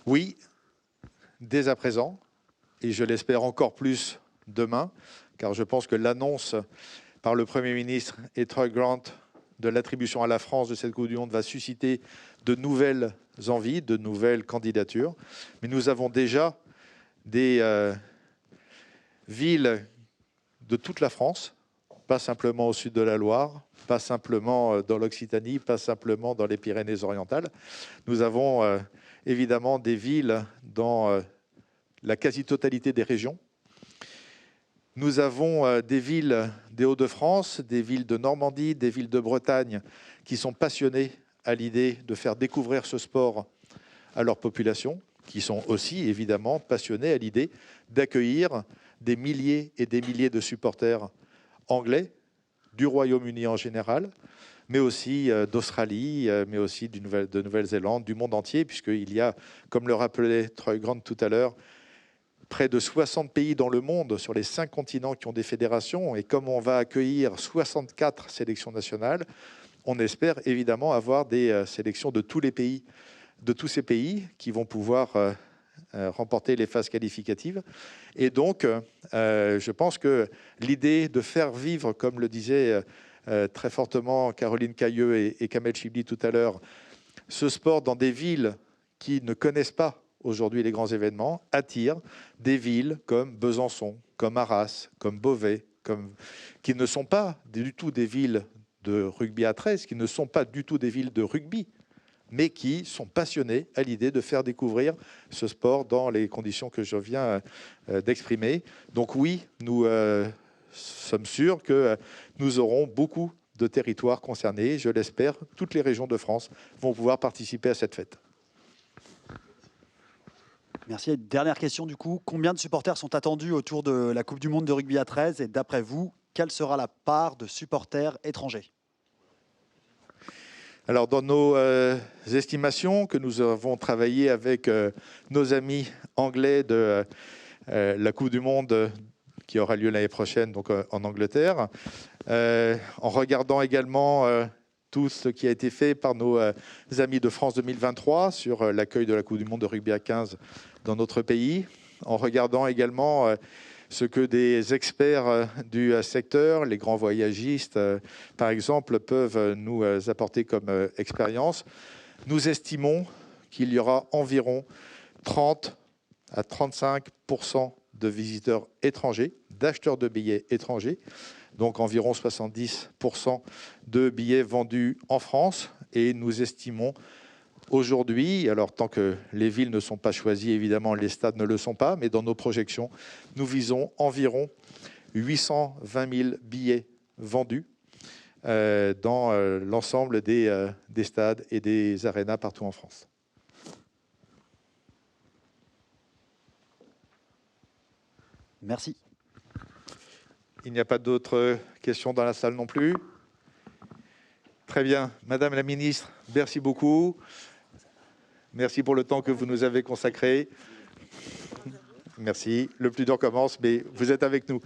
Oui, dès à présent, et je l'espère encore plus demain, car je pense que l'annonce par le Premier ministre et Troy Grant de l'attribution à la France de cette Coupe du Monde va susciter de nouvelles envies, de nouvelles candidatures. Mais nous avons déjà des villes de toute la France, pas simplement au sud de la Loire, pas simplement dans l'Occitanie, pas simplement dans les Pyrénées-Orientales. Nous avons évidemment des villes dans la quasi-totalité des régions. Nous avons des villes des Hauts-de-France, des villes de Normandie, des villes de Bretagne qui sont passionnées à l'idée de faire découvrir ce sport à leur population, qui sont aussi évidemment passionnés à l'idée d'accueillir des milliers et des milliers de supporters anglais, du Royaume-Uni en général, mais aussi d'Australie, mais aussi de Nouvelle-Zélande, du monde entier, puisqu'il y a, comme le rappelait Troy Grant tout à l'heure, près de 60 pays dans le monde, sur les 5 continents qui ont des fédérations, et comme on va accueillir 64 sélections nationales, on espère évidemment avoir des sélections de tous les pays, de tous ces pays qui vont pouvoir remporter les phases qualificatives. Et donc, je pense que l'idée de faire vivre, comme le disait très fortement Caroline Cayeux et Kamel Chibli tout à l'heure, ce sport dans des villes qui ne connaissent pas aujourd'hui les grands événements, attire des villes comme Besançon, comme Arras, comme Beauvais, qui ne sont pas du tout des villes de rugby à 13, qui ne sont pas du tout des villes de rugby, mais qui sont passionnés à l'idée de faire découvrir ce sport dans les conditions que je viens d'exprimer. Donc oui, nous sommes sûrs que nous aurons beaucoup de territoires concernés. Je l'espère, toutes les régions de France vont pouvoir participer à cette fête. Merci. Dernière question du coup. Combien de supporters sont attendus autour de la Coupe du Monde de rugby à 13? Et d'après vous, quelle sera la part de supporters étrangers? Alors, dans nos estimations que nous avons travaillé avec nos amis anglais de la Coupe du Monde qui aura lieu l'année prochaine, donc en Angleterre, en regardant également tout ce qui a été fait par nos amis de France 2023 sur l'accueil de la Coupe du Monde de rugby à 15 dans notre pays, en regardant également ce que des experts du secteur, les grands voyagistes, par exemple, peuvent nous apporter comme expérience. Nous estimons qu'il y aura environ 30 à 35% de visiteurs étrangers, d'acheteurs de billets étrangers, donc environ 70% de billets vendus en France. Et nous estimons aujourd'hui, alors tant que les villes ne sont pas choisies, évidemment les stades ne le sont pas, mais dans nos projections, nous visons environ 820 000 billets vendus dans l'ensemble des stades et des arénas partout en France. Merci. Il n'y a pas d'autres questions dans la salle non plus. Très bien. Madame la ministre, merci beaucoup. Merci pour le temps que vous nous avez consacré. Merci. Le plus dur commence, mais vous êtes avec nous.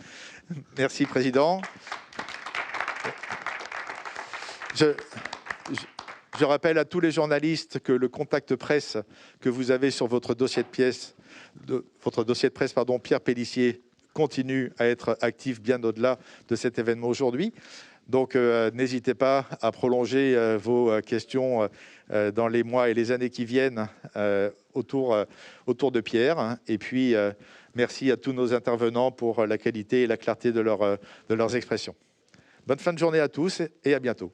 Merci, Président. Je rappelle à tous les journalistes que le contact presse que vous avez sur votre dossier de presse, Pierre Pélissier, continue à être actif bien au-delà de cet événement aujourd'hui. Donc, n'hésitez pas à prolonger vos questions dans les mois et les années qui viennent autour de Pierre. Et puis, merci à tous nos intervenants pour la qualité et la clarté de leurs expressions. Bonne fin de journée à tous et à bientôt.